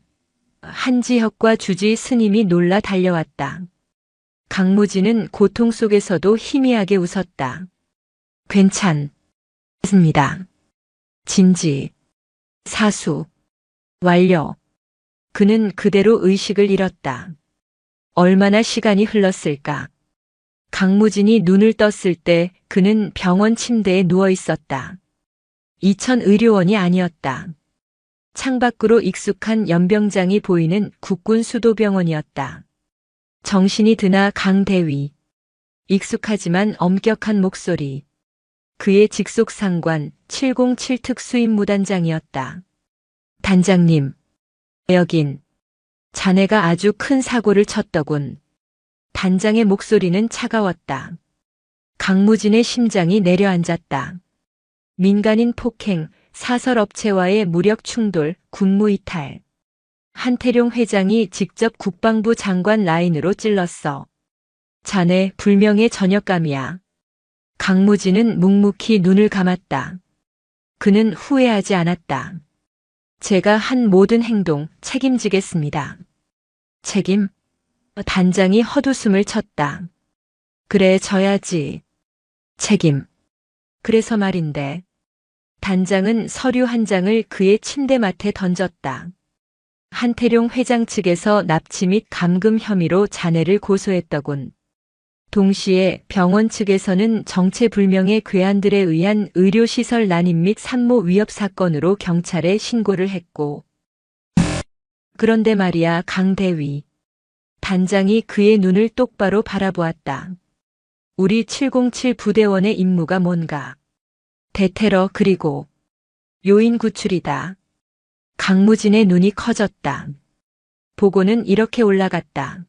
한지혁과 주지 스님이 놀라 달려왔다. 강무진은 고통 속에서도 희미하게 웃었다. 괜찮습니다. 진지, 사수, 완료. 그는 그대로 의식을 잃었다. 얼마나 시간이 흘렀을까. 강무진이 눈을 떴을 때 그는 병원 침대에 누워 있었다. 이천의료원이 아니었다. 창밖으로 익숙한 연병장이 보이는 국군 수도병원이었다. 정신이 드나 강대위. 익숙하지만 엄격한 목소리. 그의 직속상관 707 특수임무단장이었다. 단장님, 여긴 자네가 아주 큰 사고를 쳤더군. 단장의 목소리는 차가웠다. 강무진의 심장이 내려앉았다. 민간인 폭행, 사설업체와의 무력 충돌, 군무이탈. 한태룡 회장이 직접 국방부 장관 라인으로 찔렀어. 자네 불명예 전역감이야. 강무진은 묵묵히 눈을 감았다. 그는 후회하지 않았다. 제가 한 모든 행동 책임지겠습니다. 책임? 단장이 헛웃음을 쳤다. 그래, 져야지. 책임. 그래서 말인데. 단장은 서류 한 장을 그의 침대맡에 던졌다. 한태룡 회장 측에서 납치 및 감금 혐의로 자네를 고소했더군. 동시에 병원 측에서는 정체불명의 괴한들에 의한 의료시설 난입 및 산모 위협 사건으로 경찰에 신고를 했고. 그런데 말이야, 강대위. 단장이 그의 눈을 똑바로 바라보았다. 우리 707 부대원의 임무가 뭔가. 대테러 그리고 요인 구출이다. 강무진의 눈이 커졌다. 보고는 이렇게 올라갔다.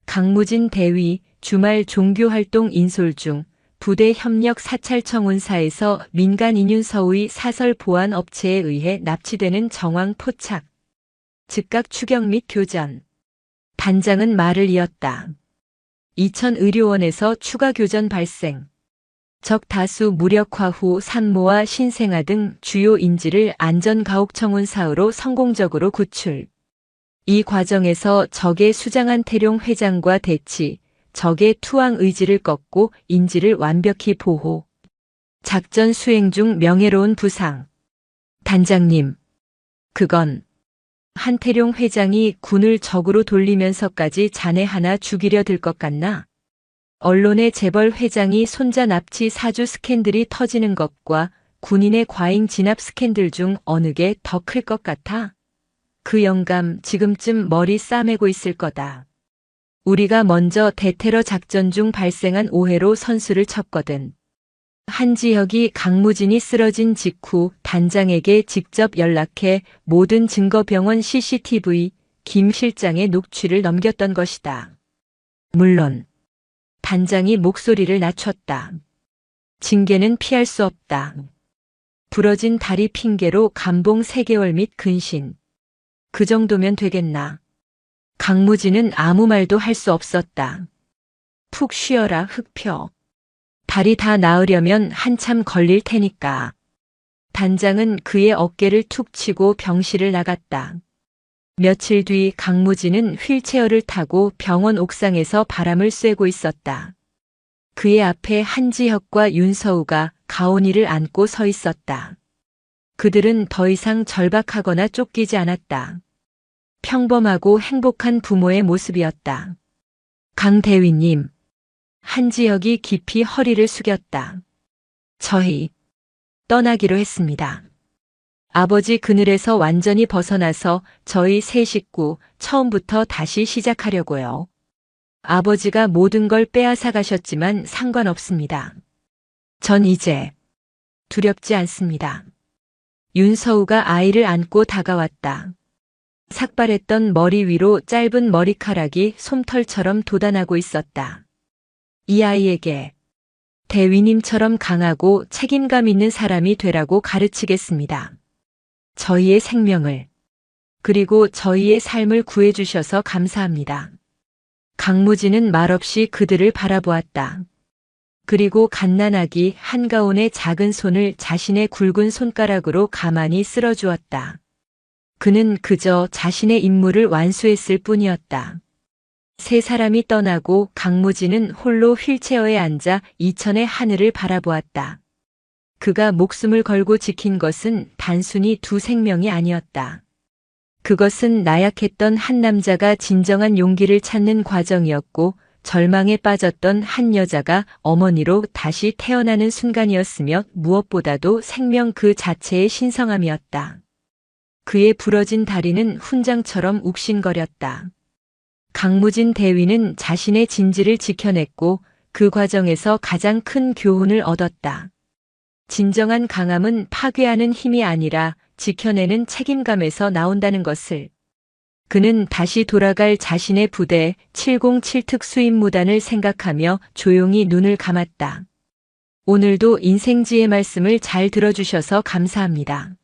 강무진 대위 주말 종교활동 인솔 중 부대 협력 사찰청운사에서 민간 인윤서의 사설 보안 업체에 의해 납치되는 정황 포착. 즉각 추격 및 교전. 단장은 말을 이었다. 이천의료원에서 추가 교전 발생. 적 다수 무력화 후 산모와 신생아 등 주요 인지를 안전가옥청운사으로 성공적으로 구출. 이 과정에서 적의 수장한 태룡 회장과 대치, 적의 투항 의지를 꺾고 인지를 완벽히 보호. 작전 수행 중 명예로운 부상. 단장님, 그건 한태룡 회장이 군을 적으로 돌리면서까지 자네 하나 죽이려 들 것 같나? 언론의 재벌 회장이 손자 납치 사주 스캔들이 터지는 것과 군인의 과잉 진압 스캔들 중 어느 게 더 클 것 같아? 그 영감 지금쯤 머리 싸매고 있을 거다. 우리가 먼저 대테러 작전 중 발생한 오해로 선수를 쳤거든. 한지혁이 강무진이 쓰러진 직후 단장에게 직접 연락해 모든 증거병원 CCTV 김 실장의 녹취를 넘겼던 것이다. 물론 단장이 목소리를 낮췄다. 징계는 피할 수 없다. 부러진 다리 핑계로 감봉 3개월 및 근신. 그 정도면 되겠나. 강무진은 아무 말도 할 수 없었다. 푹 쉬어라, 흑표. 다리 다 나으려면 한참 걸릴 테니까. 단장은 그의 어깨를 툭 치고 병실을 나갔다. 며칠 뒤 강무진은 휠체어를 타고 병원 옥상에서 바람을 쐬고 있었다. 그의 앞에 한지혁과 윤서우가 가온이를 안고 서 있었다. 그들은 더 이상 절박하거나 쫓기지 않았다. 평범하고 행복한 부모의 모습이었다. 강 대위님. 한지혁이 깊이 허리를 숙였다. 저희 떠나기로 했습니다. 아버지 그늘에서 완전히 벗어나서 저희 세 식구 처음부터 다시 시작하려고요. 아버지가 모든 걸 빼앗아 가셨지만 상관없습니다. 전 이제 두렵지 않습니다. 윤서우가 아이를 안고 다가왔다. 삭발했던 머리 위로 짧은 머리카락이 솜털처럼 돋아나고 있었다. 이 아이에게 대위님처럼 강하고 책임감 있는 사람이 되라고 가르치겠습니다. 저희의 생명을, 그리고 저희의 삶을 구해주셔서 감사합니다. 강무진은 말없이 그들을 바라보았다. 그리고 갓난아기 한가온의 작은 손을 자신의 굵은 손가락으로 가만히 쓸어주었다. 그는 그저 자신의 임무를 완수했을 뿐이었다. 세 사람이 떠나고 강무진은 홀로 휠체어에 앉아 이천의 하늘을 바라보았다. 그가 목숨을 걸고 지킨 것은 단순히 두 생명이 아니었다. 그것은 나약했던 한 남자가 진정한 용기를 찾는 과정이었고, 절망에 빠졌던 한 여자가 어머니로 다시 태어나는 순간이었으며, 무엇보다도 생명 그 자체의 신성함이었다. 그의 부러진 다리는 훈장처럼 욱신거렸다. 강무진 대위는 자신의 진지를 지켜냈고 그 과정에서 가장 큰 교훈을 얻었다. 진정한 강함은 파괴하는 힘이 아니라 지켜내는 책임감에서 나온다는 것을. 그는 다시 돌아갈 자신의 부대 707 특수임무단을 생각하며 조용히 눈을 감았다. 오늘도 인생지의 말씀을 잘 들어주셔서 감사합니다.